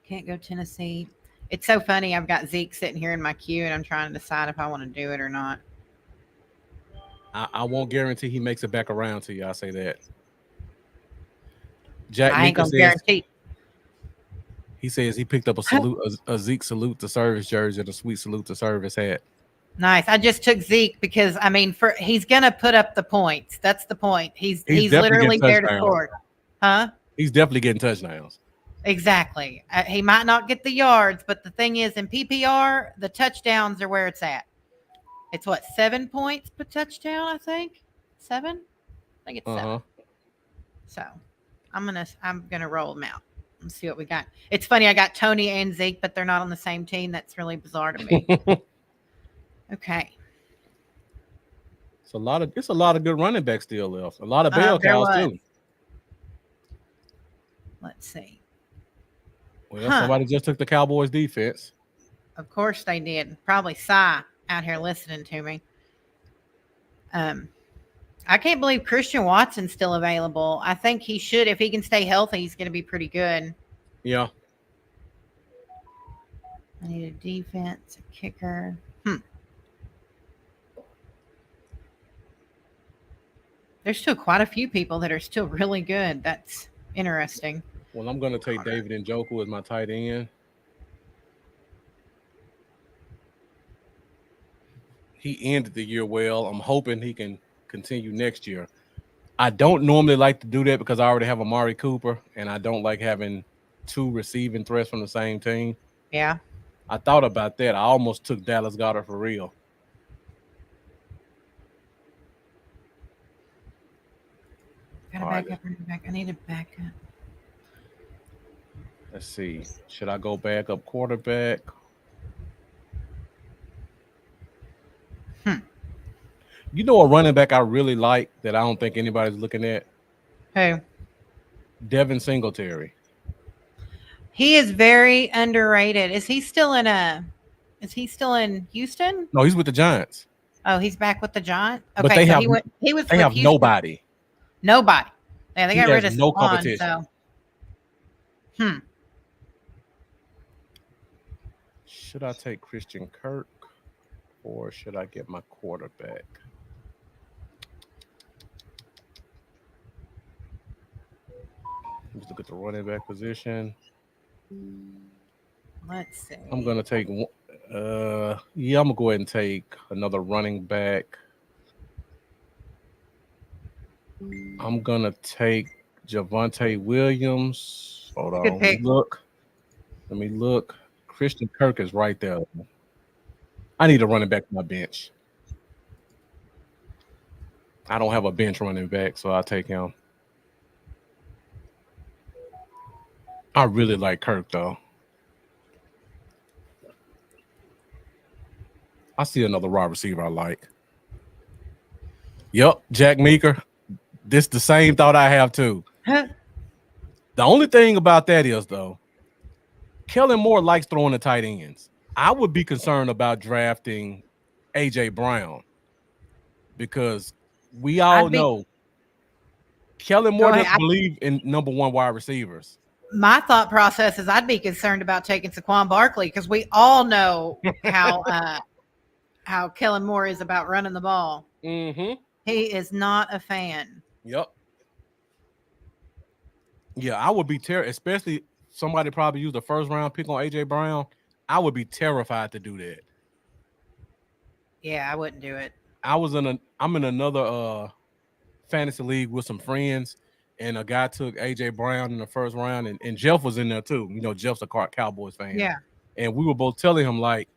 Can't go Tennessee. It's so funny. I've got Zeke sitting here in my queue, and I'm trying to decide if I want to do it or not. I won't guarantee he makes it back around to you. I'll say that. Jack I ain't Meeker gonna says guarantee. he says he picked up a Zeke salute to service jersey and a sweet salute to service hat. Nice. I just took Zeke because I mean, for he's gonna put up the points. That's the point. He's He's definitely getting literally there to touchdowns. score, huh? He's definitely getting touchdowns. Exactly. He might not get the yards, but the thing is, in PPR, the touchdowns are where it's at. It's what 7 points per touchdown. I think 7. I think it's 7. Uh-huh. So I'm gonna roll them out and see what we got. It's funny. I got Tony and Zeke, but they're not on the same team. That's really bizarre to me. Okay. It's a lot of good running backs still left. A lot of bell There cows was. too. Let's see. Well, somebody just took the Cowboys defense. Of course they did. Probably Cy out here listening to me. I can't believe Christian Watson's still available. I think he should, if he can stay healthy, he's going to be pretty good. Yeah. I need a defense, a kicker. There's still quite a few people that are still really good. That's interesting. Well, I'm going to take David Njoku as my tight end. He ended the year well. I'm hoping he can continue next year. I don't normally like to do that because I already have Amari Cooper, and I don't like having 2 receiving threats from the same team. Yeah. I thought about that. I almost took Dallas Goedert for real. Got a backup running back. I need a backup. Let's see. Should I go backup quarterback? You know a running back I really like that I don't think anybody's looking at? Who? Devin Singletary. He is very underrated. Is he still in Houston? No, he's with the Giants. Oh, he's back with the Giants. Okay, But they have he was they with have Houston. nobody. Nobody. Yeah, they He got rid has of no Saquon, competition. so Should I take Christian Kirk or should I get my quarterback? Let's look at the running back position. let's see. I'm gonna take I'm gonna go ahead and take another running back. I'm gonna take Javonte Williams. Hold on. Good pick. Let me look. Christian Kirk is right there. I need a running back to my bench. I don't have a bench running back, so I'll take him. I really like Kirk, though. I see another wide receiver I like. Yep, Jack Meeker. This the same thought I have, too. The only thing about that is, though, Kellen Moore likes throwing the tight ends. I would be concerned about drafting A.J. Brown because we all know Kellen Moore doesn't believe in number 1 wide receivers. My thought process is I'd be concerned about taking Saquon Barkley because we all know how Kellen Moore is about running the ball. Mm-hmm. He is not a fan. Yep. Yeah, I would be terrified, especially somebody probably used a first-round pick on A.J. Brown. I would be terrified to do that. Yeah, I wouldn't do it. I'm in another fantasy league with some friends, and a guy took A.J. Brown in the first round, and Jeff was in there too. You know, Jeff's a Cowboys fan. Yeah. And we were both telling him, like,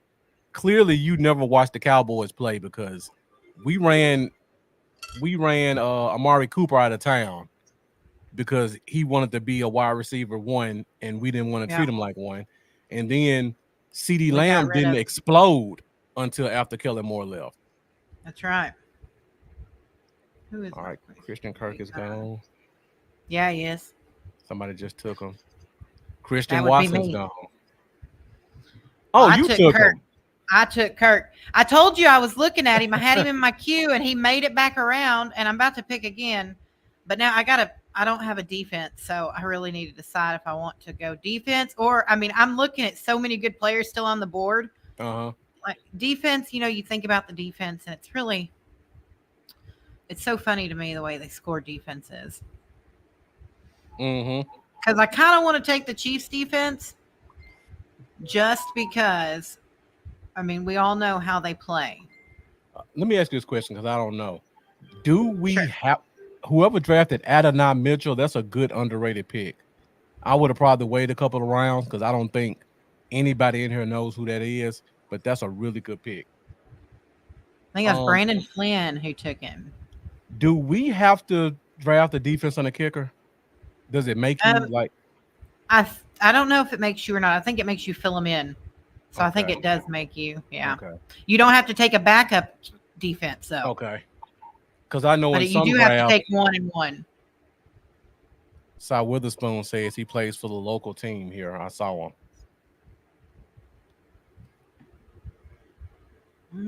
clearly you never watched the Cowboys play because we ran Amari Cooper out of town because he wanted to be a wide receiver 1, and we didn't want to treat him like one. And then CeeDee Lamb didn't explode until after Kellen Moore left. That's right. Who is all right? Christian Kirk is gone. Yeah, he is. Somebody just took him. Christian Watson's gone. Oh, I you took Kirk. him. I took Kirk. I told you I was looking at him. I had him in my queue, and he made it back around, and I'm about to pick again. But now I don't have a defense, so I really need to decide if I want to go defense or, I mean, I'm looking at so many good players still on the board. Uh-huh. Like defense, you think about the defense, and it's so funny to me the way they score defenses. Mm-hmm. because I kind of want to take the Chiefs defense just because. I mean, we all know how they play. Let me ask you this question because I don't know. Do we Sure. have whoever drafted Adonai Mitchell? That's a good underrated pick. I would have probably waited a couple of rounds because I don't think anybody in here knows who that is. But that's a really good pick. I think it was Um, Brandon Flynn who took him. do we have to draft a defense on a kicker? Does it make you Um, like I don't know if it makes you or not. I think it makes you fill them in. So I think okay, it does make you. Yeah. okay, You don't have to take a backup defense though, okay? Because I know but in you some do have to drafts, take one and one. Cy Witherspoon says he plays for the local team here. I saw him.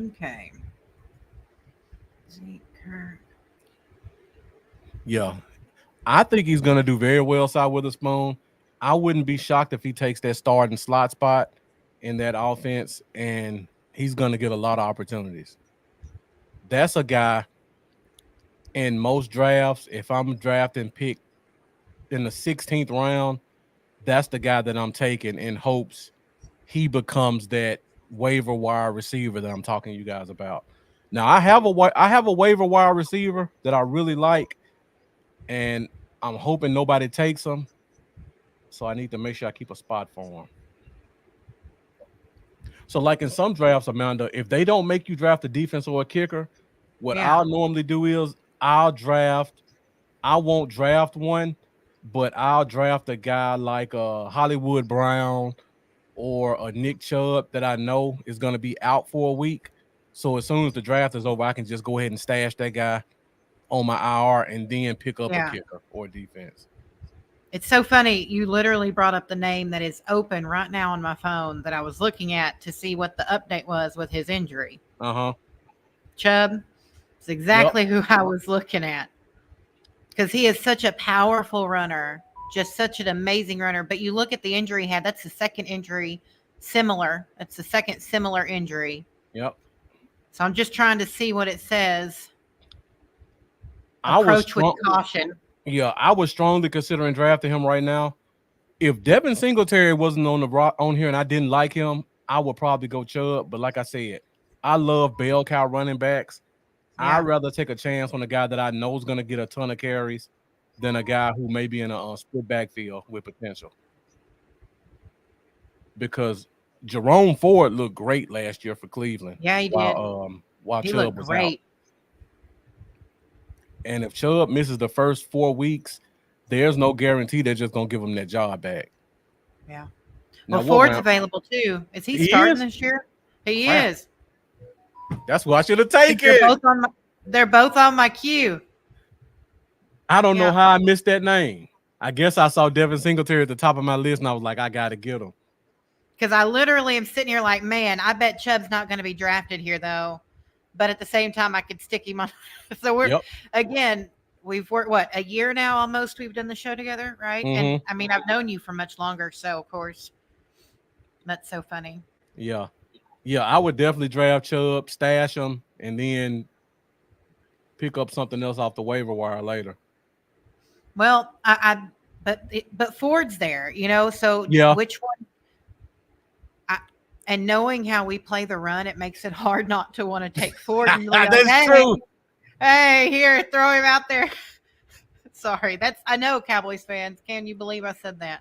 Okay. Zeke Kirk. Yeah, I think he's gonna do very well, Cy Witherspoon. I wouldn't be shocked if he takes that starting slot spot in that offense, and he's gonna get a lot of opportunities. That's a guy in most drafts. If I'm drafting pick in the 16th round, that's the guy that I'm taking in hopes he becomes that waiver wire receiver that I'm talking to you guys about. Now I have a waiver wire receiver that I really like, and I'm hoping nobody takes him. So I need to make sure I keep a spot for him. So, like in some drafts, Amanda, if they don't make you draft a defense or a kicker, what Yeah. I'll normally do is I'll draft. I won't draft one, but I'll draft a guy like a Hollywood Brown or a Nick Chubb that I know is going to be out for a week. So as soon as the draft is over, I can just go ahead and stash that guy on my IR and then pick up a Yeah. kicker or defense. It's so funny. You literally brought up the name that is open right now on my phone that I was looking at to see what the update was with his injury. Uh huh. Chubb. It's Yep. exactly who I was looking at because he is such a powerful runner, just such an amazing runner. But you look at the injury he had, that's the second injury similar. That's the second similar injury. Yep. So I'm just trying to see what it says. I was Approach with strong. caution. Yeah, I was strongly considering drafting him right now. If Devin Singletary wasn't on here and I didn't like him, I would probably go Chubb. But like I said, I love bell cow running backs. I'd Yeah. rather take a chance on a guy that I know is going to get a ton of carries than a guy who may be in a split backfield with potential. Because Jerome Ford looked great last year for Cleveland Yeah, he did. while He looked Chubb was out. great. And if Chubb misses the first 4 weeks, there's no guarantee they're just gonna give him that job back. Yeah. Now Well, what Ford's round? available too. Is he He starting is? this year? He Crap. is. That's what I should have 'Cause They're taken. both on my. They're both on my queue. I don't know Yeah. how I missed that name. I guess I saw Devin Singletary at the top of my list, and I was like, I gotta get him. Because I literally am sitting here like, man, I bet Chubb's not going to be drafted here though. But at the same time, I could stick him on. So we're Yep. again, we've worked what a year now almost. We've done the show together, right? And Mm-hmm. I mean, I've known you for much longer, so of course, that's so funny. Yeah. Yeah, I would definitely draft Chubb, stash him, and then pick up something else off the waiver wire later. Well, but Ford's there, you know. So Yeah. which one? And knowing how we play the run, it makes it hard not to want to take Ford and be like, That's hey, true. hey, here, throw him out there. Sorry, that's I know Cowboys fans. Can you believe I said that?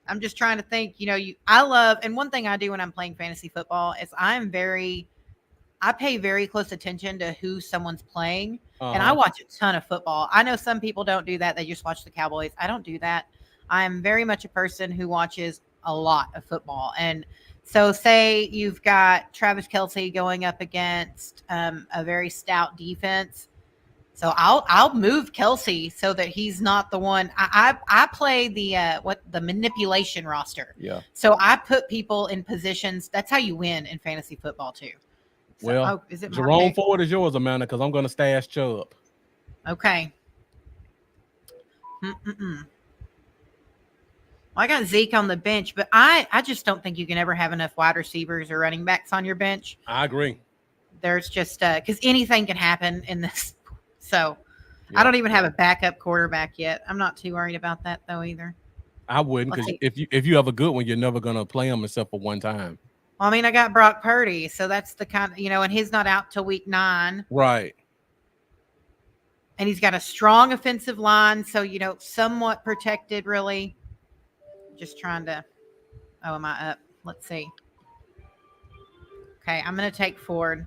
I'm just trying to think. You know, I love, and one thing I do when I'm playing fantasy football is I pay very close attention to who someone's playing, and I Uh-huh. watch a ton of football. I know some people don't do that; they just watch the Cowboys. I don't do that. I am very much a person who watches a lot of football, and so say you've got Travis Kelsey going up against a very stout defense. So I'll move Kelsey so that he's not the one. I play the manipulation roster. Yeah. So I put people in positions. That's how you win in fantasy football too. So, Well, is it my Jerome pick? Ford is yours, Amanda, because I'm gonna stash Chubb. Okay. Mm-mm-mm. Well, I got Zeke on the bench, but I just don't think you can ever have enough wide receivers or running backs on your bench. I agree. There's just because anything can happen in this. So I Yeah, don't even have a backup quarterback yet. I'm not too worried about that though either. I wouldn't, Let's because see. if you have a good one, you're never gonna play him except for one time. Well, I mean, I got Brock Purdy, so that's the kind of, and he's not out till week 9, Right. and he's got a strong offensive line, so somewhat protected. Really, just trying to. Oh, am I up? Let's see. Okay, I'm going to take Ford.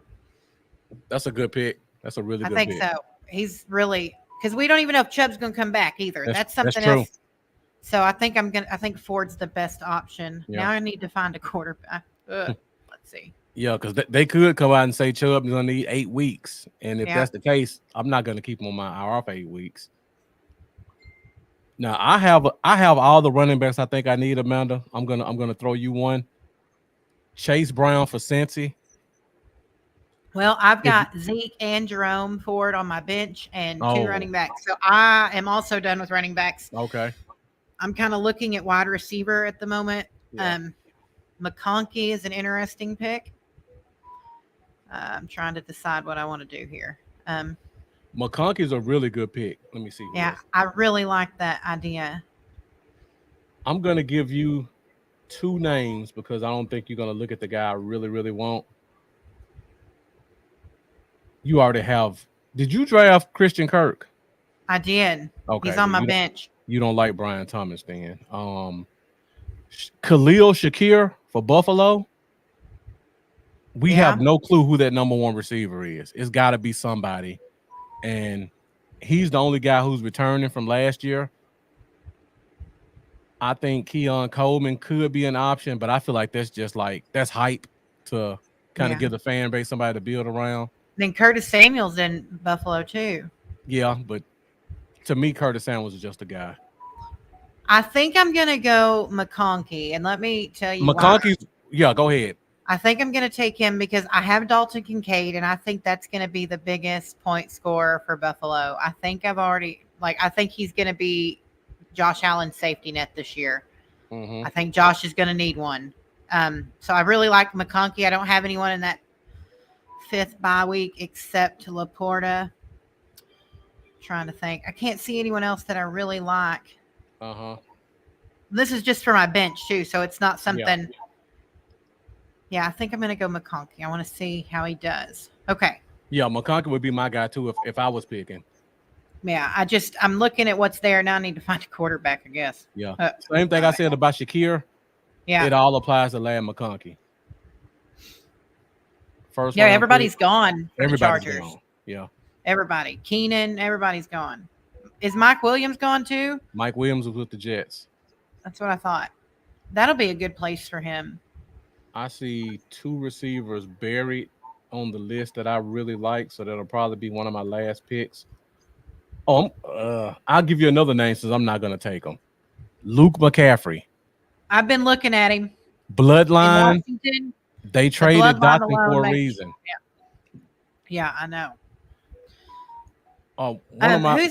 That's a good pick. That's a really I good think pick. so. He's really because we don't even know if Chubb's going to come back either. That's That's something true. else. So I think I think Ford's the best option. Yeah. Now I need to find a quarterback. Let's see. Yeah, because they could come out and say Chubb is gonna need 8 weeks, and if Yeah. that's the case, I'm not gonna keep him on my IR for 8 weeks. Now I have all the running backs I think I need, Amanda. I'm gonna throw you one. Chase Brown for Cincy. Well, I've If got Zeke and Jerome Ford on my bench and two oh running backs. So I am also done with running backs. okay, I'm kind of looking at wide receiver at the moment. yeah, McConkey is an interesting pick. I'm trying to decide what I want to do here. McConkey's a really good pick. Let me see who Yeah, else. I really like that idea. I'm gonna give you two names because I don't think you're gonna look at the guy I really want. You already have. Did you draft Christian Kirk? I did. He's Okay, on well my you don't bench. you don't like Brian Thomas then. Khalil Shakir for Buffalo. We have Yeah. no clue who that number one receiver is. It's got to be somebody, and he's the only guy who's returning from last year. I think Keon Coleman could be an option, but I feel like that's hype to kind of Yeah. give the fan base somebody to build around. Then Curtis Samuel's in Buffalo too. Yeah, but to me, Curtis Samuels is just a guy. I think I'm going to go McConkey, and let me tell you why. McConkey's, yeah, go ahead. I think I'm going to take him because I have Dalton Kincaid, and I think that's going to be the biggest point scorer for Buffalo. I think he's going to be Josh Allen's safety net this year. Mm-hmm. I think Josh is going to need one. So I really like McConkey. I don't have anyone in that 5th bye week except Laporta. Trying to think. I can't see anyone else that I really like. Uh-huh. This is just for my bench too, so it's not Yeah. something. Yeah, I think I'm going to go McConkey. I want to see how he does. Okay. Yeah, McConkey would be my guy too if I was picking. Yeah, I'm looking at what's there now. I need to find a quarterback, I guess. Yeah. Same thing I said about Shakir. Yeah. It all applies to Lad McConkey. First Yeah, round everybody's pick, gone for the everybody's Chargers. gone. Yeah. Everybody. Keenan, everybody's gone. Is Mike Williams gone too? Mike Williams was with the Jets. That's what I thought. That'll be a good place for him. I see two receivers buried on the list that I really like, so that'll probably be one of my last picks. I'll give you another name since I'm not going to take him. Luke McCaffrey. I've been looking at him in Bloodline. Washington. They The traded bloodline Dotson alone for a makes- reason. Yeah, I know. One of my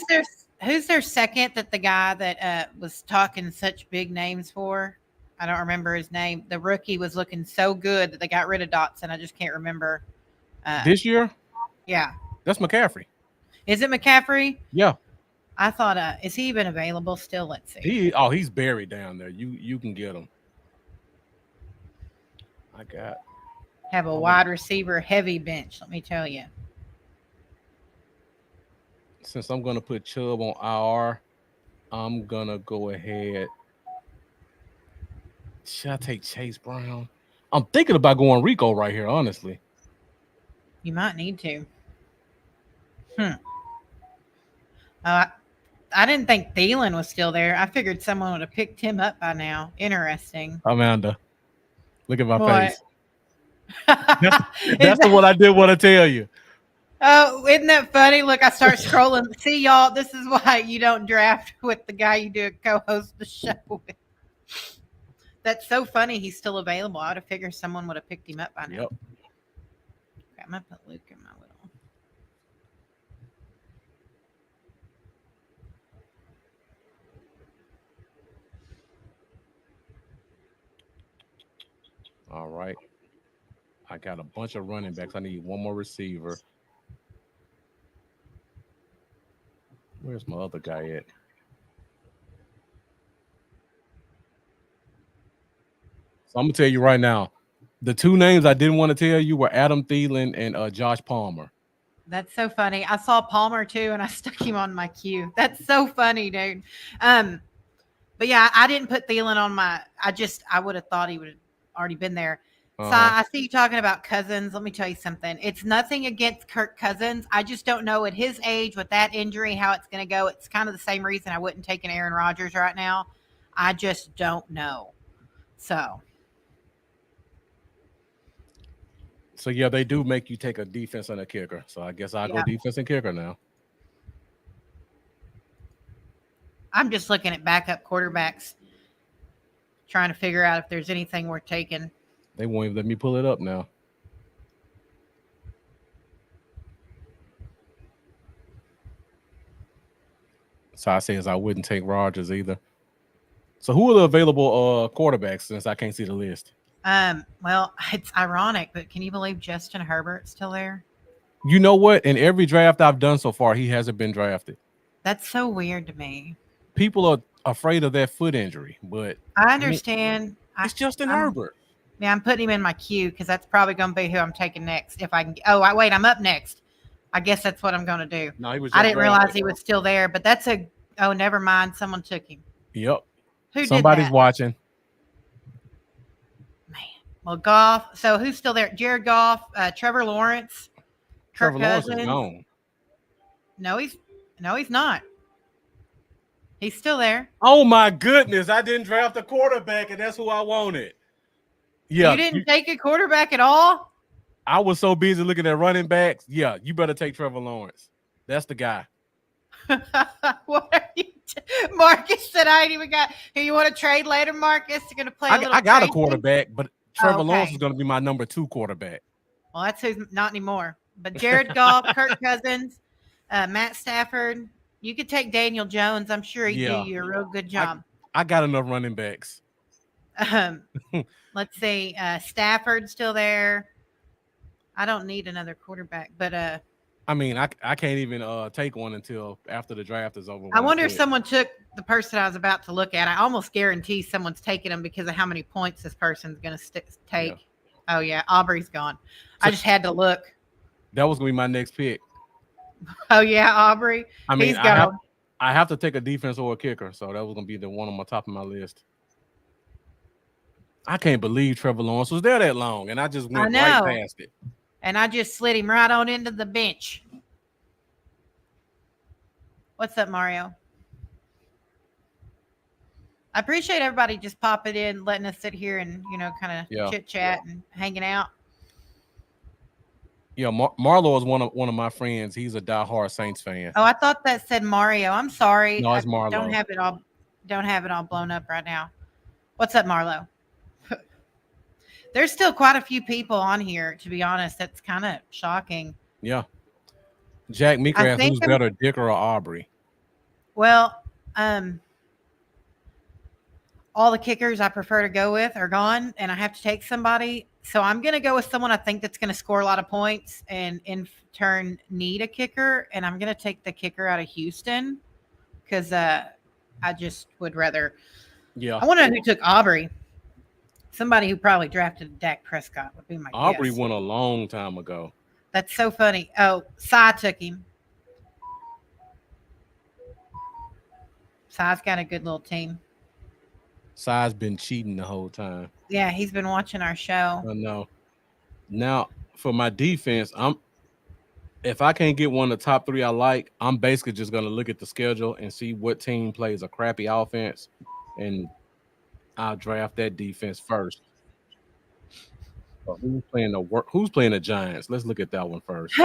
Who's their second that the guy that was talking such big names for? I don't remember his name. The rookie was looking so good that they got rid of Dotson. I just can't remember. this year, Yeah. that's McCaffrey. Is it McCaffrey? Yeah. I thought, is he even available still? Let's see. He's buried down there. You can get him. Have a wide receiver heavy bench, let me tell you. Since I'm gonna put Chubb on IR, I'm gonna go ahead. Should I take Chase Brown? I'm thinking about going Rico right here, honestly. You might need to. I didn't think Thielen was still there. I figured someone would have picked him up by now. Interesting. Amanda, look at my What? face. That's the one I did want to tell you. Oh, isn't that funny? Look, I start scrolling. See, y'all, this is why you don't draft with the guy you do a co-host the show with. That's so funny. He's still available. I would have figured someone would have picked him up by now. Yep. Okay, I'm gonna put Luke in my little. All right. I got a bunch of running backs. I need one more receiver. Where's my other guy at? So I'm gonna tell you right now, the two names I didn't want to tell you were Adam Thielen and Josh Palmer. That's so funny. I saw Palmer too, and I stuck him on my queue. That's so funny, dude. Um, but yeah, I didn't put Thielen on my. I would have thought he would have already been there. So Uh-huh. I see you talking about Cousins. Let me tell you something. It's nothing against Kirk Cousins. I just don't know at his age with that injury how it's going to go. It's kind of the same reason I wouldn't take an Aaron Rodgers right now. I just don't know. So So yeah, they do make you take a defense and a kicker. So I guess I'll go yeah, defense and kicker now. I'm just looking at backup quarterbacks, trying to figure out if there's anything worth taking. They won't even let me pull it up now. So I says I wouldn't take Rodgers either. So who are the available quarterbacks since I can't see the list? Well, it's ironic, but can you believe Justin Herbert's still there? You know what? In every draft I've done so far, he hasn't been drafted. That's so weird to me. People are afraid of that foot injury, but I I mean, understand. it's Justin I'm, Herbert. yeah, I'm putting him in my queue because that's probably going to be who I'm taking next. If I can. Oh, wait, I'm up next. I guess that's what I'm going to do. No, he was I just didn't realize drafted. he was still there, but that's a. Oh, never mind. Someone took him. Yep. Who did Somebody's that? watching. Man. Well, Goff. So who's still there? Jared Goff, Trevor Lawrence, Trevor Kirk Lawrence is Cousins. gone. No, he's not. He's still there. Oh my goodness. I didn't draft a quarterback, and that's who I wanted. Yeah. You didn't take a quarterback at all? I was so busy looking at running backs. Yeah, you better take Trevor Lawrence. That's the guy. What are you Marcus said I ain't even got who you want to trade later, Marcus? You're gonna play a little I got a trade quarterback, but Trevor Lawrence okay. is going to be my number 2 quarterback. Well, that's who's not anymore. But Jared Goff, Kirk Cousins, Matt Stafford. You could take Daniel Jones. I'm sure he'd do Yeah, you a real good job. I got enough running backs. Let's see. Stafford's still there. I don't need another quarterback, but I mean, I can't even take one until after the draft is over. I wonder if someone took the person I was about to look at. I almost guarantee someone's taking them because of how many points this person's going to take. Yeah. Oh, yeah. Aubrey's gone. So I just had to look. That was going to be my next pick. Oh, yeah, Aubrey. I mean, I have to take a defense or a kicker. So that was going to be the one on my top of my list. I can't believe Trevor Lawrence was there that long, and I just went right past it. And I just slid him right on into the bench. What's up, Mario? I appreciate everybody just popping in, letting us sit here and, kind of chit chat and hanging out. Yeah, Marlo is one of my friends. He's a diehard Saints fan. Oh, I thought that said Mario. I'm sorry. No, it's Marlo. Don't have it all blown up right now. What's up, Marlo? There's still quite a few people on here, to be honest. That's kind of shocking. Yeah. Jack Meeker asked who's better, Dick or Aubrey? Well, all the kickers I prefer to go with are gone, and I have to take somebody. So I'm going to go with someone I think that's going to score a lot of points and in turn need a kicker, and I'm going to take the kicker out of Houston because I just would rather. Yeah. I wonder who took Aubrey. Somebody who probably drafted Dak Prescott would be my guess. Aubrey went a long time ago. That's so funny. Oh, Cy took him. Cy's got a good little team. Cy's been cheating the whole time. Yeah, he's been watching our show. I know. Now, for my defense, if I can't get one of the top 3 I like, I'm basically just going to look at the schedule and see what team plays a crappy offense, and I'll draft that defense first. Who's playing the Giants? Let's look at that one first.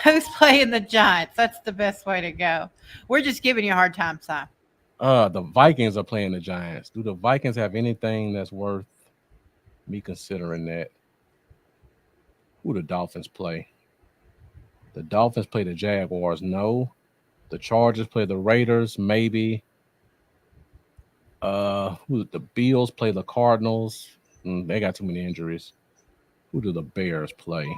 Who's playing the Giants? That's the best way to go. We're just giving you a hard time, Si. The Vikings are playing the Giants. Do the Vikings have anything that's worth me considering that? Who the Dolphins play? The Dolphins play the Jaguars. No. The Chargers play the Raiders. Maybe. The Bills play the Cardinals. They got too many injuries. Who do the Bears play?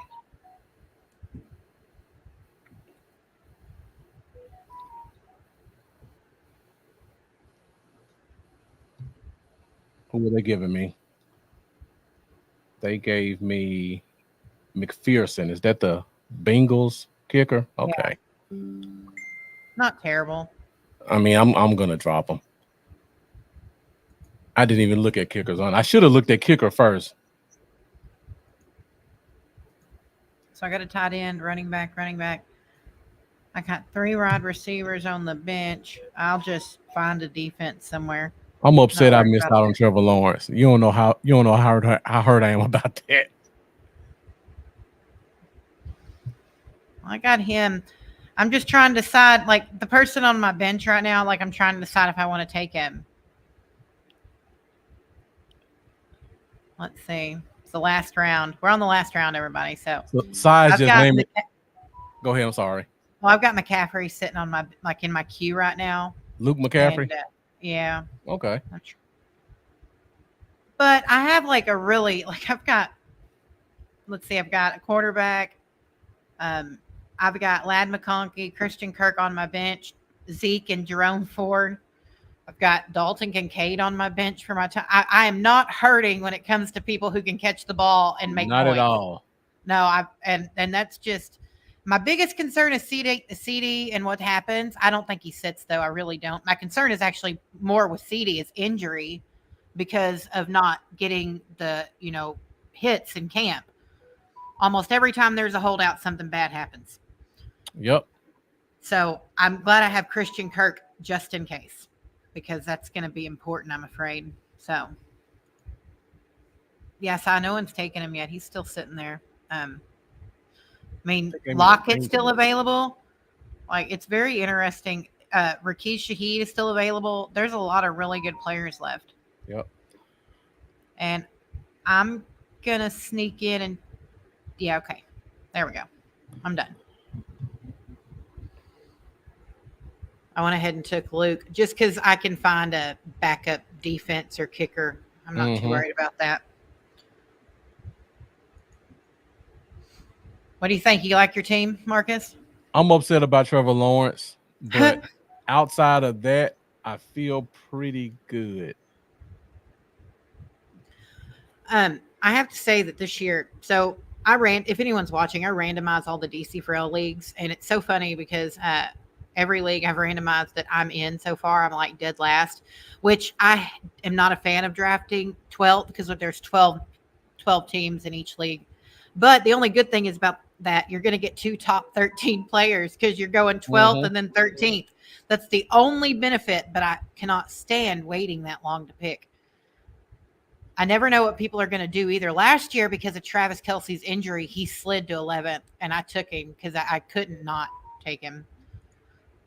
Who were they giving me? They gave me McPherson. Is that the Bengals kicker? Yeah, Okay. not terrible. I mean, I'm gonna drop him. I didn't even look at kickers on. I should have looked at kicker first. So I got a tight end, running back, running back. I got 3 wide receivers on the bench. I'll just find a defense somewhere. I'm Not upset I worried missed about out on that. Trevor Lawrence. You don't know how hurt I am about that. I got him. I'm just trying to decide, like the person on my bench right now. Like I'm trying to decide if I want to take him. Let's see. It's the last round. We're on the last round, everybody. So So, size I've just got name it. Go ahead. I'm sorry. well, I've got McCaffrey sitting on my in my queue right now, Luke McCaffrey. and yeah. Okay. But I have like a really like I've got. Let's see. I've got a quarterback. Um, I've got Lad McConkey, Christian Kirk on my bench, Zeke and Jerome Ford. I've got Dalton Kincaid on my bench for my time. I am not hurting when it comes to people who can catch the ball and make Not at points. all. No, and that's just my biggest concern is CD and what happens. I don't think he sits though. I really don't. My concern is actually more with CD is injury because of not getting the hits in camp. Almost every time there's a holdout, something bad happens. Yep. So I'm glad I have Christian Kirk just in case, because that's going to be important, I'm afraid. So, yes, I no one's taken him yet. He's still sitting there. I mean, Lockett's still available. Like, it's very interesting. Rakeem Shaheed is still available. There's a lot of really good players left. Yep. And I'm going to sneak in and, yeah, okay. There we go. I'm done. I went ahead and took Luke just because I can find a backup defense or kicker. I'm not too worried about that. What do you think? You like your team, Marcus? I'm upset about Trevor Lawrence, but outside of that, I feel pretty good. I have to say that this year, so if anyone's watching, I randomize all the DC4L leagues, and it's so funny because every league I've randomized that I'm in so far, I'm like dead last, which I am not a fan of drafting 12 because there's 12 teams in each league. But the only good thing is about that you're going to get 2 top 13 players because you're going 12th and then 13th. That's the only benefit, but I cannot stand waiting that long to pick. I never know what people are going to do either. Last year, because of Travis Kelce's injury, he slid to 11th, and I took him because I couldn't not take him.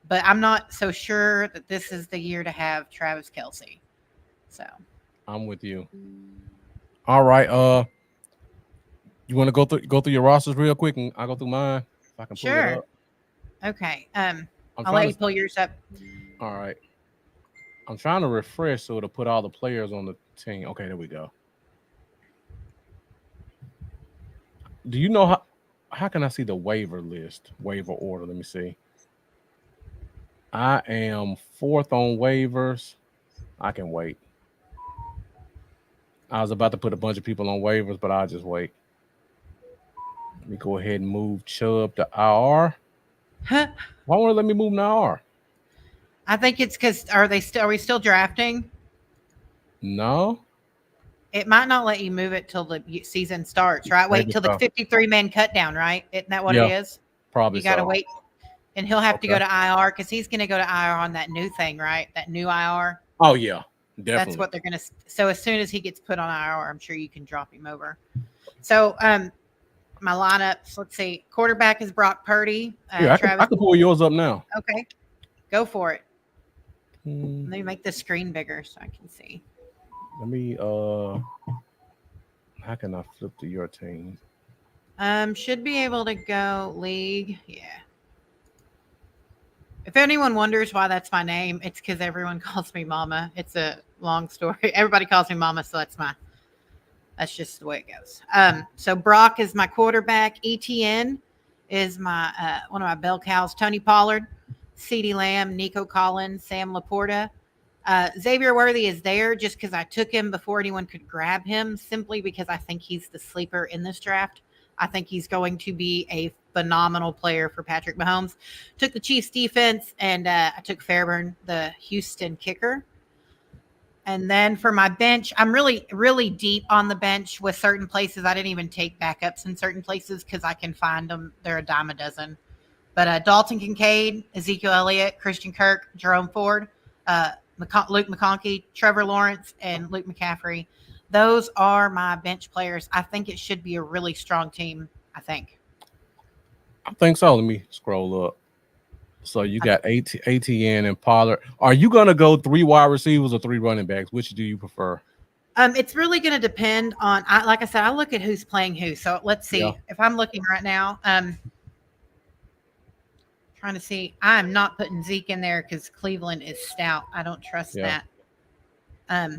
But I'm not so sure that this is the year to have Travis Kelce. So I'm with you. All right. You want to go through your rosters real quick, and I'll go through mine if I can pull it up. Okay. I'll let you pull yours up. All right. I'm trying to refresh so to put all the players on the team. Okay, there we go. Do you know how can I see the waiver list, waiver order? Let me see. I am 4th on waivers. I can wait. I was about to put a bunch of people on waivers, but I'll just wait. Let me go ahead and move Chubb to IR. Why won't it let me move to IR? I think it's because are we still drafting? No. It might not let you move it till the season starts, right? Wait till the 53-man cut down, right? Isn't that what it is? Probably. You got to wait, and he'll have to go to IR because he's going to go to IR on that new thing, right? That new IR. Oh yeah, definitely. That's what they're going to. So as soon as he gets put on IR, I'm sure you can drop him over. So my lineups. Let's see. Quarterback is Brock Purdy. I can pull yours up now. Okay, go for it. Let me make the screen bigger so I can see. Let me how can I flip to your team? Should be able to go league. Yeah. If anyone wonders why that's my name, it's because everyone calls me Mama. It's a long story. Everybody calls me Mama, so that's just the way it goes. So Brock is my quarterback. ETN is my one of my bell cows. Tony Pollard, CeeDee Lamb, Nico Collins, Sam Laporta. Xavier Worthy is there just because I took him before anyone could grab him, simply because I think he's the sleeper in this draft. I think he's going to be a phenomenal player for Patrick Mahomes. Took the Chiefs defense, and I took Fairburn, the Houston kicker. And then for my bench, I'm really, really deep on the bench with certain places. I didn't even take backups in certain places because I can find them. They're a dime a dozen. But Dalton Kincaid, Ezekiel Elliott, Christian Kirk, Jerome Ford, Luke McConkey, Trevor Lawrence, and Luke McCaffrey. Those are my bench players. I think it should be a really strong team. I think. I think so. Let me scroll up. So you got ATN and Pollard. Are you going to go 3 wide receivers or 3 running backs? Which do you prefer? It's really going to depend on, like I said, I look at who's playing who. So let's see. If I'm looking right now, trying to see, I'm not putting Zeke in there because Cleveland is stout. I don't trust that. I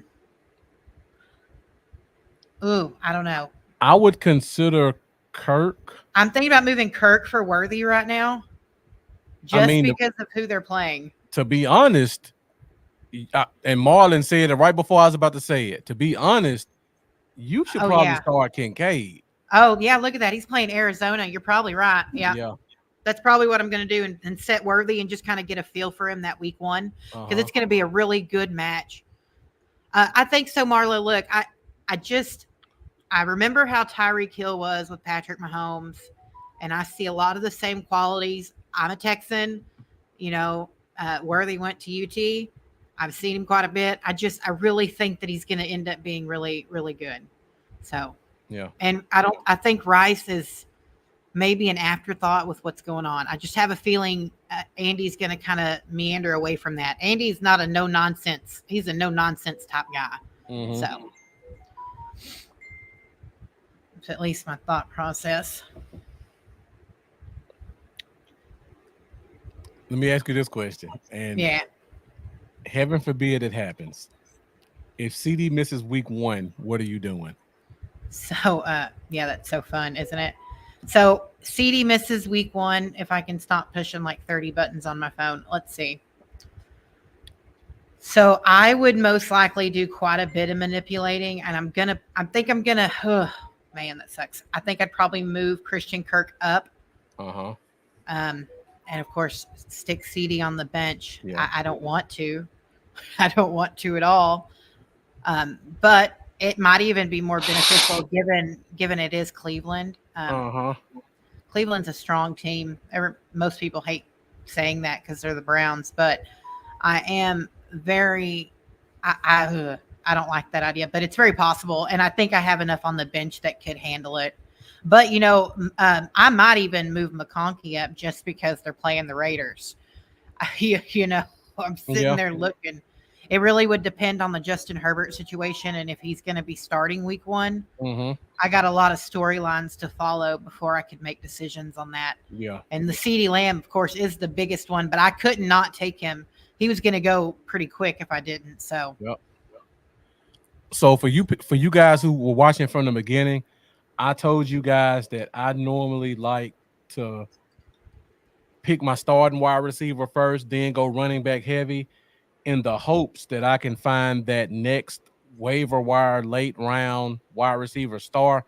don't know. I would consider Kirk. I'm thinking about moving Kirk for Worthy right now, just because of who they're playing. To be honest, and Marlon said it right before I was about to say it. To be honest, you should probably start Kincaid. Oh, yeah, look at that. He's playing Arizona. You're probably right. Yeah. That's probably what I'm going to do, and set Worthy and just kind of get a feel for him that week 1, because it's going to be a really good match. I think so, Marla. Look, I remember how Tyreek Hill was with Patrick Mahomes, and I see a lot of the same qualities. I'm a Texan. Worthy went to UT. I've seen him quite a bit. I really think that he's going to end up being really, really good. So, yeah. And I think Rice is maybe an afterthought with what's going on. I just have a feeling Andy's going to kind of meander away from that. Andy's not a no nonsense. He's a no nonsense type guy. Mm-hmm. So it's at least my thought process. Let me ask you this question. And heaven forbid it happens. If CD misses week 1, what are you doing? So, that's so fun, isn't it? So CD misses week 1. If I can stop pushing like 30 buttons on my phone, let's see. So I would most likely do quite a bit of manipulating, and man, that sucks. I think I'd probably move Christian Kirk up. And of course, stick CD on the bench. Yeah. I don't want to. I don't want to at all. But it might even be more beneficial given it is Cleveland. Cleveland's a strong team. Most people hate saying that because they're the Browns, but I am I don't like that idea, but it's very possible. And I think I have enough on the bench that could handle it. But, I might even move McConkey up just because they're playing the Raiders. I'm sitting there looking. It really would depend on the Justin Herbert situation and if he's going to be starting week 1. I got a lot of storylines to follow before I could make decisions on that. Yeah. And the CeeDee Lamb, of course, is the biggest one, but I could not take him. He was going to go pretty quick if I didn't. So. Yep. So for you guys who were watching from the beginning, I told you guys that I normally like to pick my starting wide receiver first, then go running back heavy, in the hopes that I can find that next waiver wire late round wide receiver star.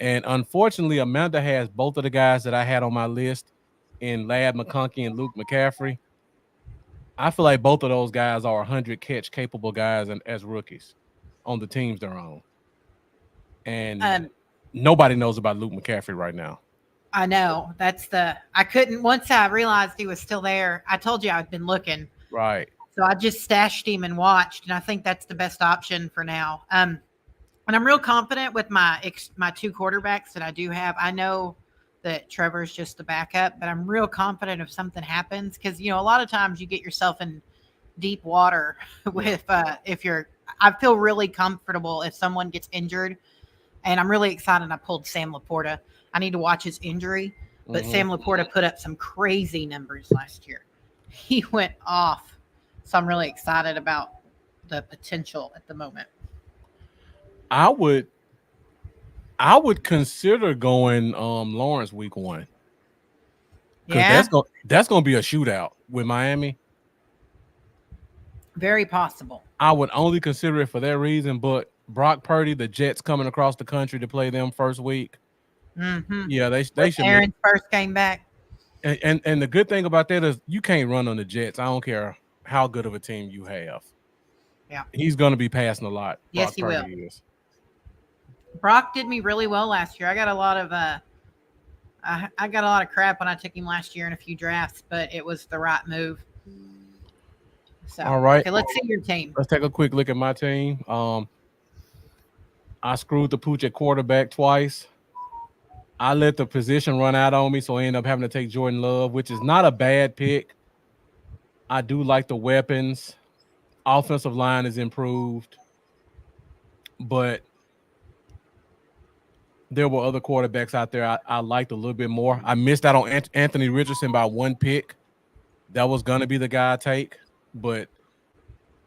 And unfortunately, Amanda has both of the guys that I had on my list in Lad McConkey and Luke McCaffrey. I feel like both of those guys are 100 catch capable guys and as rookies on the teams they're on. And nobody knows about Luke McCaffrey right now. I know. Once I realized he was still there, I told you I'd been looking. Right. So I just stashed him and watched, and I think that's the best option for now. And I'm real confident with my 2 quarterbacks that I do have. I know that Trevor's just the backup, but I'm real confident if something happens because, a lot of times you get yourself in deep water with I feel really comfortable if someone gets injured, and I'm really excited I pulled Sam Laporta. I need to watch his injury, but Sam Laporta put up some crazy numbers last year. He went off. So I'm really excited about the potential at the moment. I would consider going Lawrence week 1. Yeah. That's gonna be a shootout with Miami. Very possible. I would only consider it for that reason. But Brock Purdy, the Jets coming across the country to play them first week. Mm-hmm. Yeah, they With should make. Aaron's first game back. And the good thing about that is you can't run on the Jets. I don't care how good of a team you have. Yeah. He's going to be passing a lot. Yes, Brock he Purdy will. is. Brock did me really well last year. I got a lot of I got a lot of crap when I took him last year in a few drafts, but it was the right move. So, All right. okay, let's see your team. Let's take a quick look at my team. I screwed the pooch at quarterback twice. I let the position run out on me, so I ended up having to take Jordan Love, which is not a bad pick. I do like the weapons. Offensive line is improved, but there were other quarterbacks out there I liked a little bit more. I missed out on Anthony Richardson by one pick. That was going to be the guy I take, but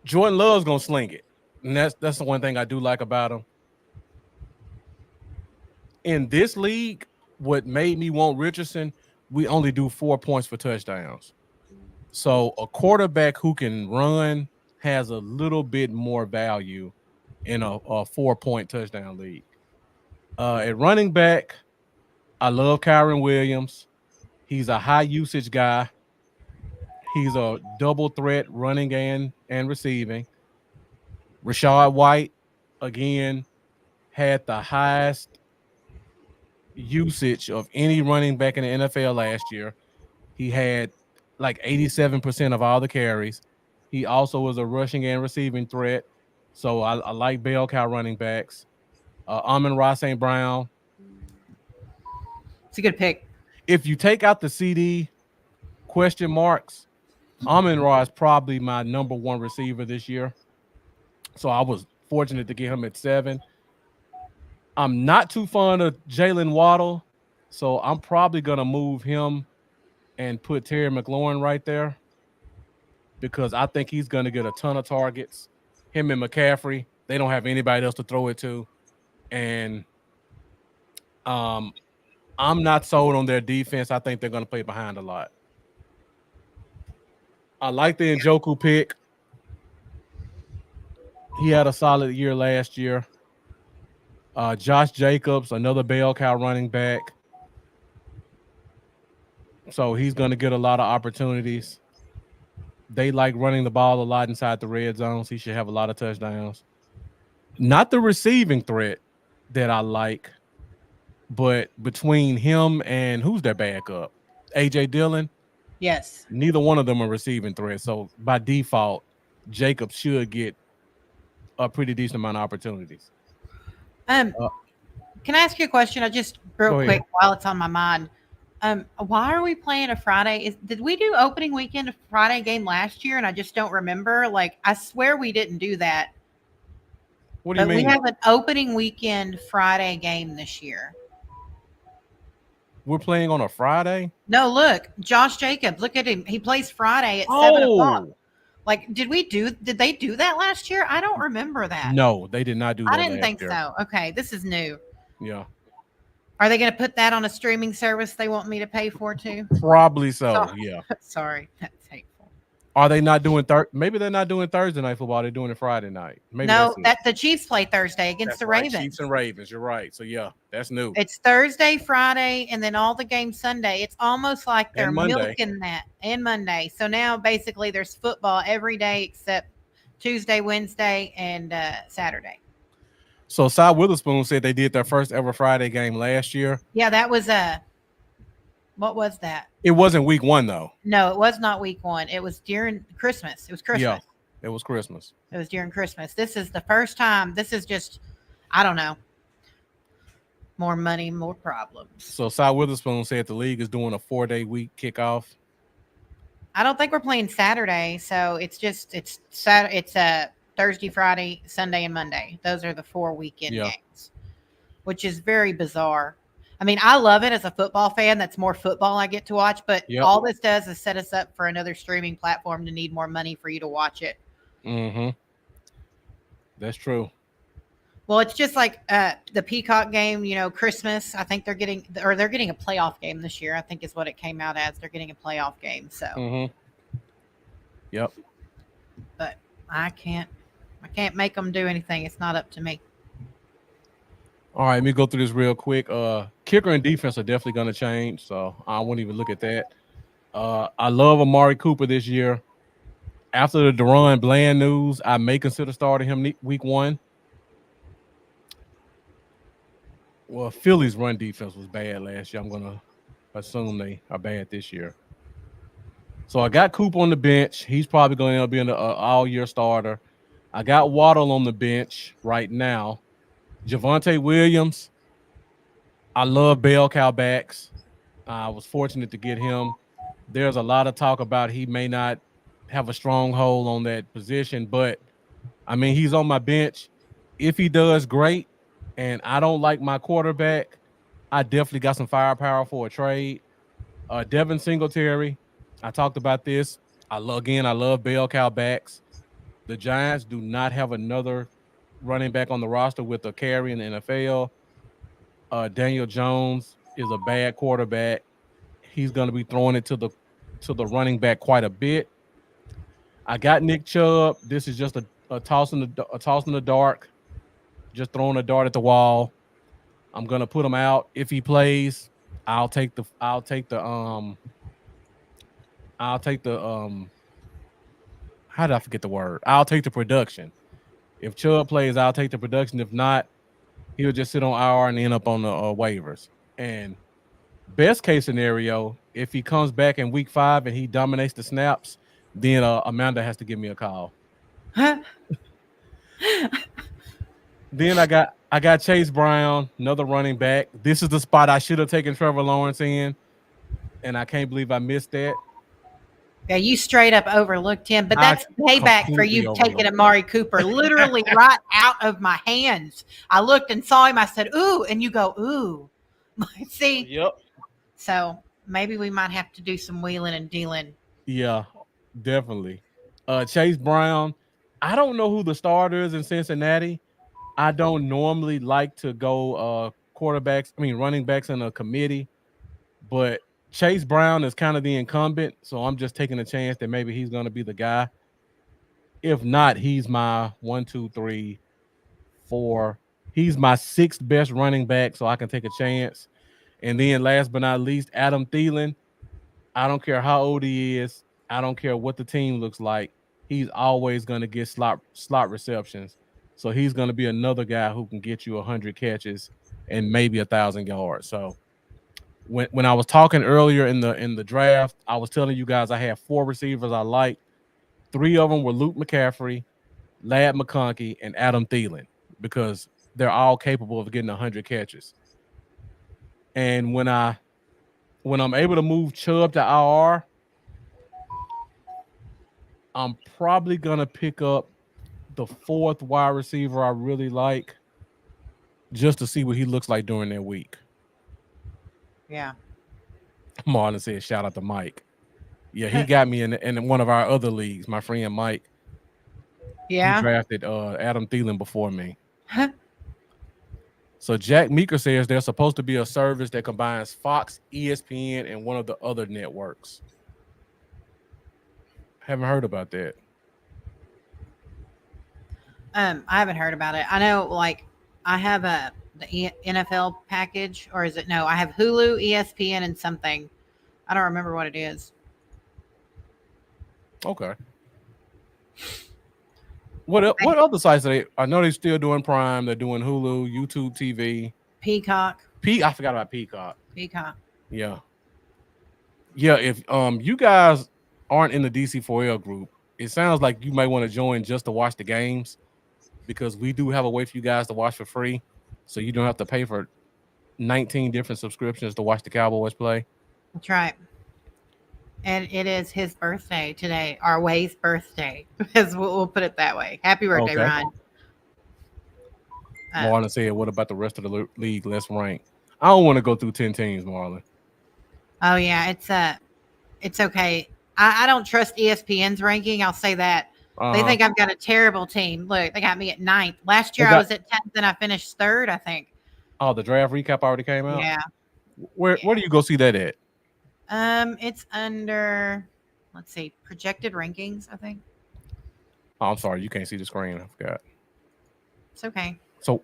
Jordan Love's going to sling it. And that's the one thing I do like about him. In this league, what made me want Richardson, we only do 4 points for touchdowns. So a quarterback who can run has a little bit more value in a 4-point touchdown league. At running back, I love Kyron Williams. He's a high usage guy. He's a double threat running and receiving. Rashad White, again, had the highest usage of any running back in the NFL last year. He had like 87% of all the carries. He also was a rushing and receiving threat. So I like bell cow running backs. Amon-Ra St. Brown. It's a good pick. If you take out the CD question marks, Amon-Ra is probably my number one receiver this year. So I was fortunate to get him at 7. I'm not too fond of Jalen Waddle, so I'm probably going to move him and put Terry McLaurin right there because I think he's going to get a ton of targets. Him and McCaffrey, they don't have anybody else to throw it to. And I'm not sold on their defense. I think they're going to play behind a lot. I like the Njoku pick. He had a solid year last year. Josh Jacobs, another bell cow running back. So he's going to get a lot of opportunities. They like running the ball a lot inside the red zones. He should have a lot of touchdowns. Not the receiving threat that I like, but between him and who's their backup? A.J. Dillon? Yes. Neither one of them are receiving threats. So by default, Jacobs should get a pretty decent amount of opportunities. Can I ask you a question? I just real quick while it's on my mind. Why are we playing a Friday? Did we do opening weekend a Friday game last year? And I just don't remember. Like, I swear we didn't do that. What do you mean? We have an opening weekend Friday game this year. We're playing on a Friday? No, look, Josh Jacobs. Look at him. He plays Friday at 7 o'clock. Like, did they do that last year? I don't remember that. No, they did not do that. I didn't think so. Okay, this is new. Yeah. Are they going to put that on a streaming service they want me to pay for too? Probably so. Yeah. Sorry, that's hateful. Are they not doing maybe they're not doing Thursday night football, they're doing it Friday night. Maybe no, the Chiefs play Thursday against the Ravens. Chiefs and Ravens, you're right. So yeah, that's new. It's Thursday, Friday, and then all the games Sunday. It's almost like they're milking that, and Monday. So now basically there's football every day except Tuesday, Wednesday, and Saturday. So Cy Witherspoon said they did their first ever Friday game last year. Yeah, that was what was that? It wasn't week 1 though. No, it was not week 1. It was during Christmas. It was Christmas. Yeah, it was Christmas. It was during Christmas. This is the first time. This is just, I don't know. More money, more problems. So Cy Witherspoon said the league is doing a 4-day week kickoff. I don't think we're playing Saturday, so it's Thursday, Friday, Sunday, and Monday. Those are the 4 weekend games, which is very bizarre. I mean, I love it as a football fan. That's more football I get to watch. But all this does is set us up for another streaming platform to need more money for you to watch it. Mm-hmm. That's true. Well, it's just like the Peacock game, Christmas. I think they're getting a playoff game this year, I think is what it came out as. They're getting a playoff game. So, Yep. But I can't. I can't make them do anything. It's not up to me. All right, let me go through this real quick. Kicker and defense are definitely going to change, so I won't even look at that. I love Amari Cooper this year. After the Deron Bland news, I may consider starting him week 1. Well, Philly's run defense was bad last year. I'm going to assume they are bad this year. So I got Cooper on the bench. He's probably going to end up being an all-year starter. I got Waddle on the bench right now. Javonte Williams. I love bell cow backs. I was fortunate to get him. There's a lot of talk about he may not have a stronghold on that position, but I mean, he's on my bench. If he does, great. And I don't like my quarterback, I definitely got some firepower for a trade. Devin Singletary, I talked about this. I love bell cow backs. The Giants do not have another running back on the roster with a carry in the NFL. Daniel Jones is a bad quarterback. He's going to be throwing it to the running back quite a bit. I got Nick Chubb. This is just a toss in the dark, just throwing a dart at the wall. I'm gonna put him out if he plays. I'll take the how did I forget the word? I'll take the production. If Chubb plays, I'll take the production. If not, he'll just sit on IR and end up on the waivers. And best case scenario, if he comes back in week 5 and he dominates the snaps, then Amanda has to give me a call. Then I got Chase Brown, another running back. This is the spot I should have taken Trevor Lawrence in, and I can't believe I missed that. Yeah, you straight up overlooked him, but that's payback for you taking Amari Cooper literally right out of my hands. I looked and saw him. I said, "Ooh," and you go, "Ooh." See? Yep. So maybe we might have to do some wheeling and dealing. Yeah, definitely. Chase Brown. I don't know who the starter is in Cincinnati. I don't normally like to go running backs in a committee, but Chase Brown is kind of the incumbent, so I'm just taking a chance that maybe he's going to be the guy. If not, he's my 1, 2, 3, 4. He's my 6th best running back, so I can take a chance. And then last but not least, Adam Thielen. I don't care how old he is. I don't care what the team looks like. He's always going to get slot receptions. So he's going to be another guy who can get you 100 catches and maybe 1,000 yards. So when I was talking earlier in the draft, I was telling you guys I had 4 receivers I liked. 3 of them were Luke McCaffrey, Ladd McConkey, and Adam Thielen because they're all capable of getting 100 catches. And when I'm able to move Chubb to IR, I'm probably gonna pick up the 4th wide receiver I really like just to see what he looks like during that week. Yeah. Marlon said, "Shout out to Mike." Yeah, he got me in one of our other leagues. My friend Mike. Yeah. He drafted Adam Thielen before me. So Jack Meeker says there's supposed to be a service that combines Fox, ESPN, and one of the other networks. Haven't heard about that. I haven't heard about it. I know, like, I have the NFL package, or is it no? I have Hulu, ESPN, and something. I don't remember what it is. Okay. What other sites are they? I know they're still doing Prime. They're doing Hulu, YouTube TV, Peacock. I forgot about Peacock. Peacock. Yeah. Yeah. If you guys aren't in the DC4L group, it sounds like you might want to join just to watch the games because we do have a way for you guys to watch for free, so you don't have to pay for 19 different subscriptions to watch the Cowboys play. That's right. And it is his birthday today, our Way's birthday, as we'll put it that way. Happy birthday, Okay. Ryan. Marlon said, "What about the rest of the league? Let's rank." I don't want to go through 10 teams, Marlon. Oh yeah, it's okay. I don't trust ESPN's ranking. I'll say that. They think I've got a terrible team. Look, they got me at 9th. Last year I was at 10th and I finished 3rd, I think. Oh, the draft recap already came out? Yeah. Where do you go see that at? It's under, let's see, projected rankings, I think. Oh, I'm sorry, you can't see the screen. I forgot. It's okay. So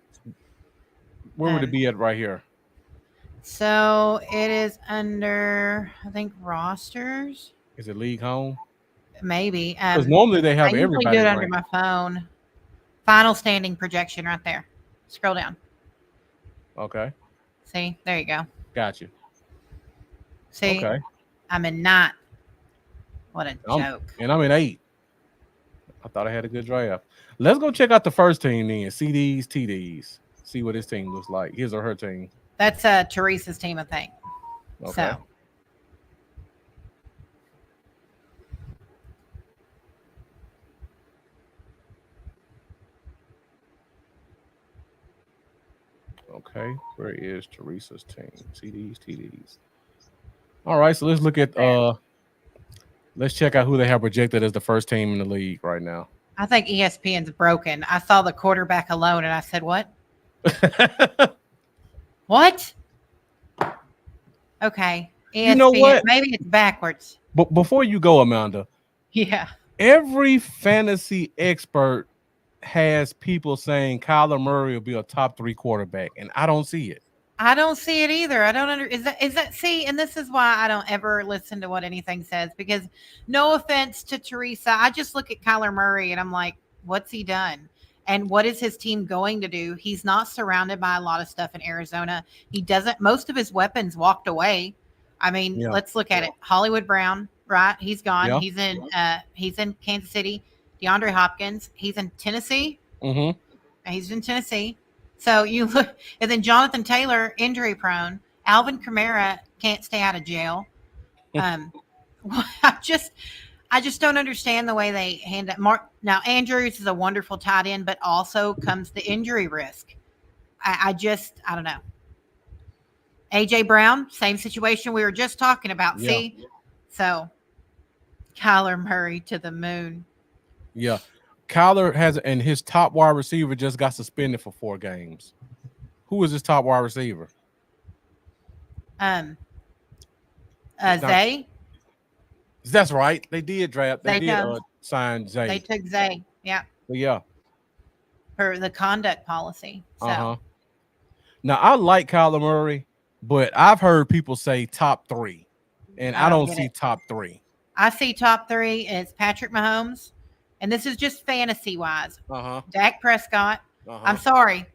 where would it Um, be at right here? so it is under, I think, rosters. Is it league home? Maybe. Because normally they I have usually do everybody it under ranked. my phone. Final standing projection right there. Scroll down. Okay, See, there you go. got you. See, Okay, I'm in ninth. What a I'm joke. and I'm in 8. I thought I had a good draft. Let's go check out the first team then. CDs, TDs. See what his team looks like. His or her team. That's Teresa's team, I think. Okay. So Okay. Where is Teresa's team? CDs, TDs. All right. So let's look at there. let's check out who they have projected as the first team in the league right now. I think ESPN's broken. I saw the quarterback alone and I said, what? What? Okay. You know ESPN. what? Maybe it's backwards. But before you go, Amanda, Yeah. every fantasy expert has people saying Kyler Murray will be a top 3 quarterback, and I don't see it. I don't see it either. I don't is that see, and this is why I don't ever listen to what anything says, because no offense to Teresa, I just look at Kyler Murray and I'm like, what's he done? And what is his team going to do? He's not surrounded by a lot of stuff in Arizona. He doesn't, most of his weapons walked away. I mean, Yeah. let's look at it. Hollywood Brown, right? He's gone. Yeah. He's in Kansas City. DeAndre Hopkins, he's in Tennessee. Mm-hmm. He's in Tennessee. So you look, and then Jonathan Taylor, injury prone. Alvin Kamara can't stay out of jail. I just don't understand the way they hand it. Mark, now Andrews is a wonderful tight end, but also comes the injury risk. I don't know. AJ Brown, same situation we were just talking about. Yeah. See, so Kyler Murray to the moon. Yeah. Kyler has, and his top wide receiver just got suspended for 4 games. Who is his top wide receiver? Zay. That's right. They did draft. They They did know. sign Zay. They took Zay. Yeah. Yeah. For the conduct policy. So Now I like Kyler Murray, but I've heard people say top 3, and I don't see top 3. I see top 3 is Patrick Mahomes, and this is just fantasy wise. Dak Prescott. I'm sorry.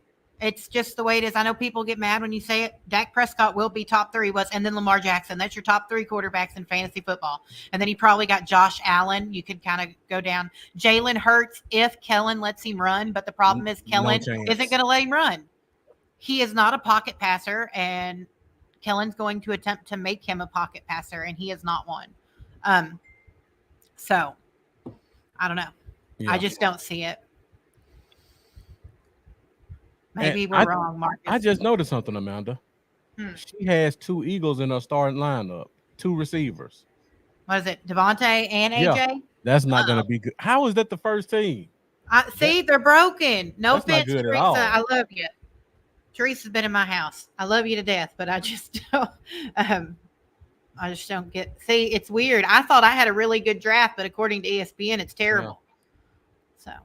It's just the way it is. I know people get mad when you say it. Dak Prescott will be top 3 and then Lamar Jackson. That's your top 3 quarterbacks in fantasy football. And then he probably got Josh Allen. You could kind of go down. Jalen Hurts if Kellen lets him run, but the problem is Kellen isn't going to let him run. He is not a pocket passer, and Kellen's going to attempt to make him a pocket passer, and he is not one. So I don't know. Yeah. I just don't see it. Maybe we're wrong, Marcus. I just noticed something, Amanda. She has 2 Eagles in her starting lineup, 2 receivers. What is it, Devontae and AJ? Yeah, that's not going to be good. How is that the first team? See, they're broken. No offense, Teresa. I love you. Teresa's been in my house. I love you to death, but I just don't. I just don't get. See, it's weird. I thought I had a really good draft, but according to ESPN, it's terrible. Yeah. So,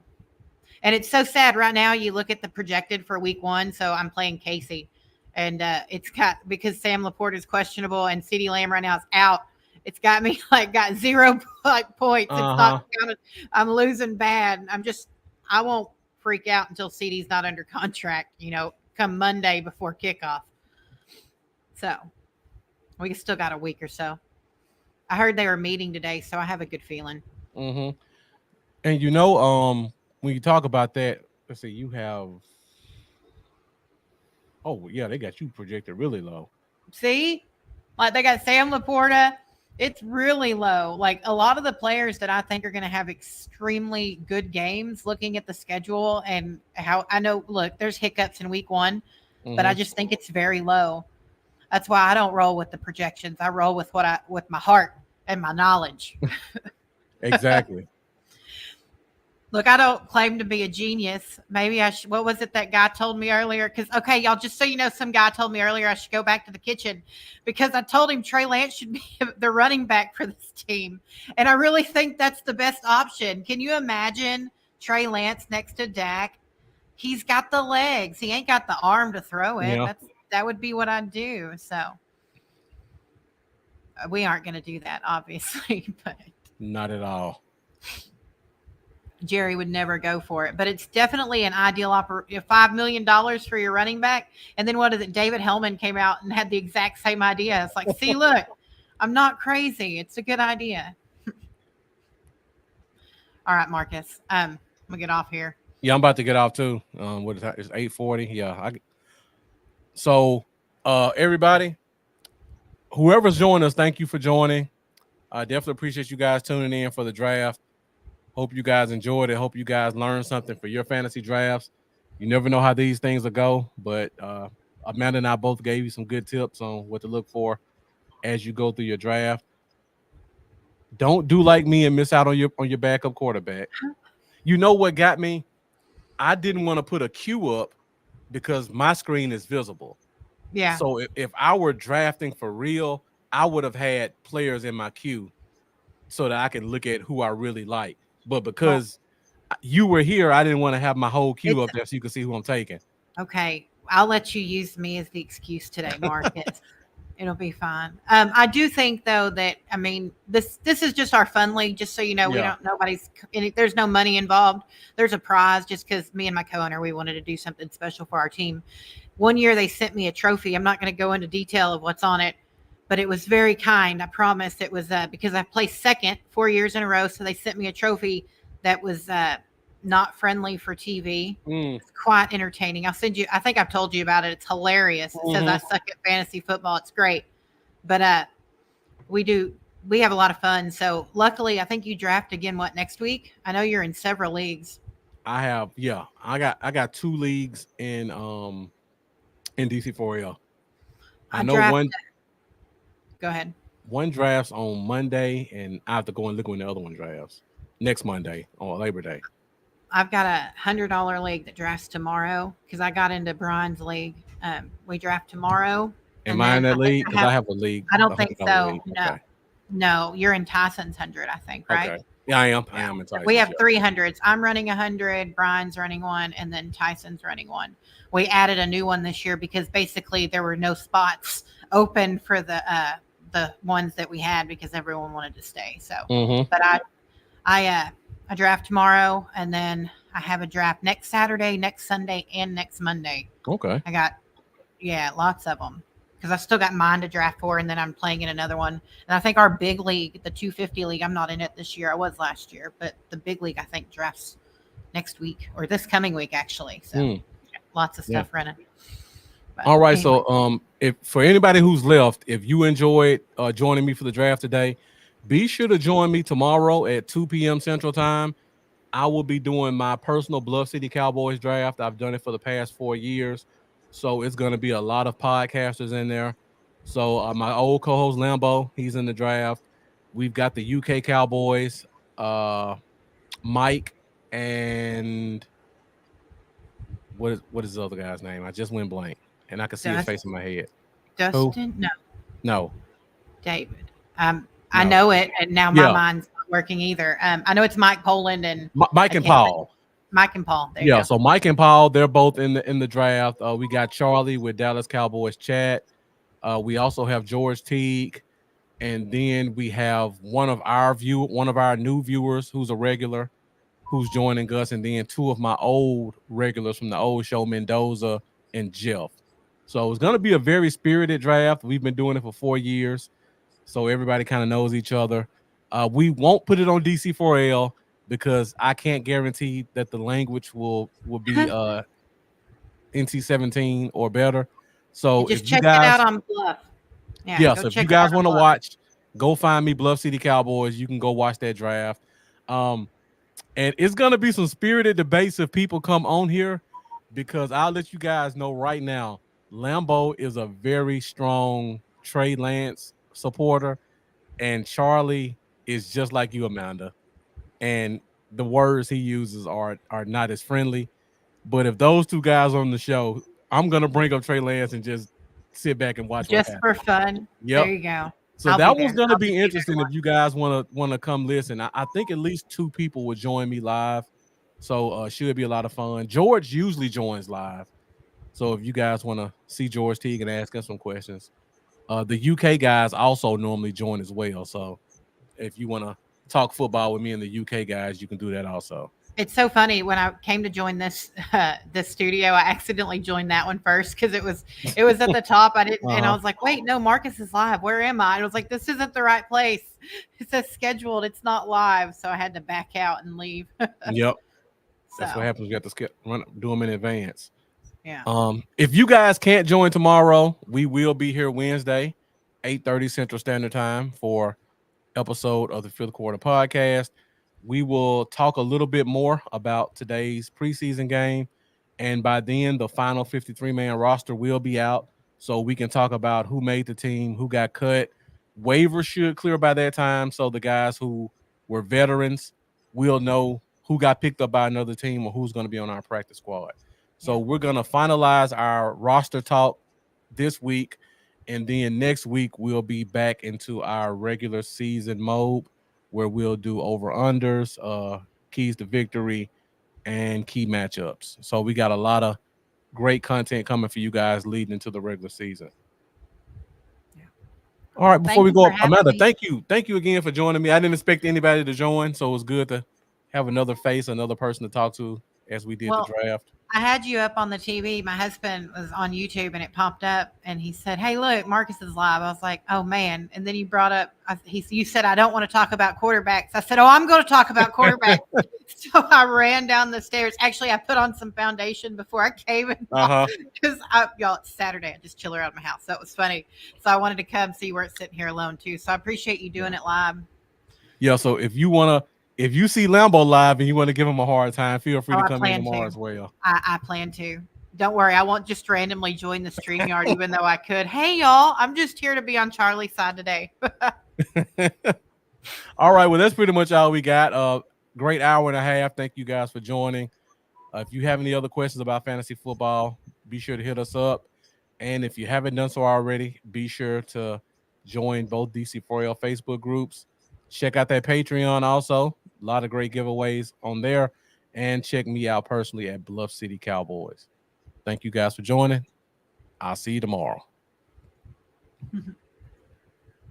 and it's so sad right now. You look at the projected for week 1. So I'm playing Casey, and it's got, because Sam Laporte is questionable and CeeDee Lamb right now is out. It's got me got 0 points. It's not. I'm losing bad. I won't freak out until CeeDee's not under contract. Come Monday before kickoff. So we still got a week or so. I heard they were meeting today, so I have a good feeling. Mm-hmm. And when you talk about that, let's see, you have. Oh yeah, they got you projected really low. See, like they got Sam Laporta. It's really low. Like a lot of the players that I think are going to have extremely good games, looking at the schedule and how I know, look, there's hiccups in week 1, but I just think it's very low. That's why I don't roll with the projections. I roll with with my heart and my knowledge. Exactly. Look, I don't claim to be a genius. Maybe I should. What was it that guy told me earlier? Because, okay, y'all, just so you know, some guy told me earlier I should go back to the kitchen because I told him Trey Lance should be the running back for this team. And I really think that's the best option. Can you imagine Trey Lance next to Dak. He's got the legs. He ain't got the arm to throw it. Yeah, That would be what I'd do. So we aren't going to do that, obviously, but not at all. Jerry would never go for it. But it's definitely an ideal $5 million for your running back. And then what is it? David Hellman came out and had the exact same idea. It's like, see, look, I'm not crazy. It's a good idea. All right, Marcus. We'll get off here. Yeah, I'm about to get off too. What is that? It's 8:40. Yeah. So everybody, whoever's joining us, thank you for joining. I definitely appreciate you guys tuning in for the draft. Hope you guys enjoyed it. Hope you guys learned something for your fantasy drafts. You never know how these things will go, but Amanda and I both gave you some good tips on what to look for as you go through your draft. Don't do like me and miss out on your backup quarterback. You know what got me? I didn't want to put a queue up because my screen is visible. Yeah. So if I were drafting for real, I would have had players in my queue so that I could look at who I really like. But because you were here, I didn't want to have my whole queue up there so you can see who I'm taking. Okay. I'll let you use me as the excuse today, Marcus. It'll be fine. I do think though that this is just our fun league. Just so you know, we don't. There's no money involved. There's a prize just because me and my co-owner we wanted to do something special for our team. One year they sent me a trophy. I'm not going to go into detail of what's on it, but it was very kind. I promise it was because I placed second 4 years in a row. So they sent me a trophy that was not friendly for TV. It's quite entertaining. I'll send you. I think I've told you about it. It's hilarious. It says I suck at fantasy football. It's great, but we have a lot of fun. So luckily, I think you draft again. What next week? I know you're in several leagues. I have. Yeah, I got 2 leagues in DC4L. I know one. Go ahead. One drafts on Monday, and I have to go and look when the other one drafts next Monday on Labor Day. I've got a $100 league that drafts tomorrow because I got into Brian's league. We draft tomorrow. Am I in that league? Because I have a league. I don't think so. League. No, okay. No, you're in Tyson's 100, I think, right? Okay. Yeah, I am. I am in Tyson's. We have 300s. I'm running 100. Brian's running one, and then Tyson's running one. We added a new one this year because basically there were no spots open for the ones that we had because everyone wanted to stay. So, but I draft tomorrow, and then I have a draft next Saturday, next Sunday, and next Monday. Okay. I got, lots of them because I still got mine to draft for, and then I'm playing in another one. And I think our big league, the 250 league, I'm not in it this year. I was last year, but the big league I think drafts next week or this coming week actually. So lots of stuff running. But all right. Anyway. So if for anybody who's left, if you enjoyed joining me for the draft today, be sure to join me tomorrow at 2 p.m. Central Time. I will be doing my personal Bluff City Cowboys draft. I've done it for the past 4 years. So it's going to be a lot of podcasters in there. So my old co-host Lambo, he's in the draft. We've got the UK Cowboys, Mike, and what is the other guy's name? I just went blank, and I can see his face in my head. Dustin? Who? No. David. I know it, and now my mind's not working either. I know it's Mike Poland and Mike and Paul. Mike and Paul. There you go. So Mike and Paul, they're both in the draft. We got Charlie with Dallas Cowboys Chat. We also have George Teague, and then we have one of our new viewers who's a regular, who's joining us, and then 2 of my old regulars from the old show, Mendoza and Jeff. So it's going to be a very spirited draft. We've been doing it for 4 years, so everybody kind of knows each other. We won't put it on DC4L because I can't guarantee that the language will be NC-17 or better. So just check it out on Bluff. Yeah. So if you guys want to watch, go find me Bluff City Cowboys. You can go watch that draft. And it's going to be some spirited debates if people come on here, because I'll let you guys know right now, Lambo is a very strong Trey Lance supporter, and Charlie is just like you, Amanda. And the words he uses are not as friendly. But if those 2 guys on the show, I'm going to bring up Trey Lance and just sit back and watch. Just for fun. Yep. There you go. So that was going to be interesting if you guys want to come listen. I think at least 2 people will join me live. So should be a lot of fun. George usually joins live. So if you guys want to see George Teague and ask him some questions, the UK guys also normally join as well. So if you want to talk football with me and the UK guys, you can do that also. It's so funny when I came to join this studio, I accidentally joined that one first because it was at the top. I didn't, and I was like, "Wait, no, Marcus is live. Where am I?" And I was like, "This isn't the right place. It says scheduled. It's not live." So I had to back out and leave. Yep, that's what So happens. You have to do them in advance. yeah, If you guys can't join tomorrow, we will be here Wednesday, 8:30 Central Standard Time for episode of the Fifth Quarter Podcast. We will talk a little bit more about today's preseason game. And by then, the final 53-man roster will be out. So we can talk about who made the team, who got cut. Waivers should clear by that time. So the guys who were veterans will know who got picked up by another team or who's going to be on our practice squad. So we're going to finalize our roster talk this week. And then next week, we'll be back into our regular season mode where we'll do over-unders, keys to victory, and key matchups. So we got a lot of great content coming for you guys leading into the regular season. yeah. All right, before Thank we you go for up, having Amanda, me. thank you again for joining me. I didn't expect anybody to join, so it was good to have another face, another person to talk to as we did the Well, draft. I had you up on the TV. My husband was on YouTube and it popped up and he said, "Hey, look, Marcus is live." I was like, "Oh man." And then you brought up, you said, "I don't want to talk about quarterbacks." I said, "Oh, I'm going to talk about quarterbacks." So I ran down the stairs. Actually, I put on some foundation before I came in because y'all, it's Saturday. I just chill around my house. So it was funny. So I wanted to come see where it's sitting here alone too. So I appreciate you doing it live. Yeah, so if you see Lambo live and you want to give him a hard time, feel free Oh, to I come in plan tomorrow to. as well. I plan to. Don't worry, I won't just randomly join the StreamYard, even though I could. Hey, y'all, I'm just here to be on Charlie's side today. All right, well, that's pretty much all we got. Great hour and a half. Thank you guys for joining. If you have any other questions about fantasy football, be sure to hit us up. And if you haven't done so already, be sure to join both DC4L Facebook groups. Check out that Patreon also. A lot of great giveaways on there. And check me out personally at Bluff City Cowboys. Thank you guys for joining. I'll see you tomorrow.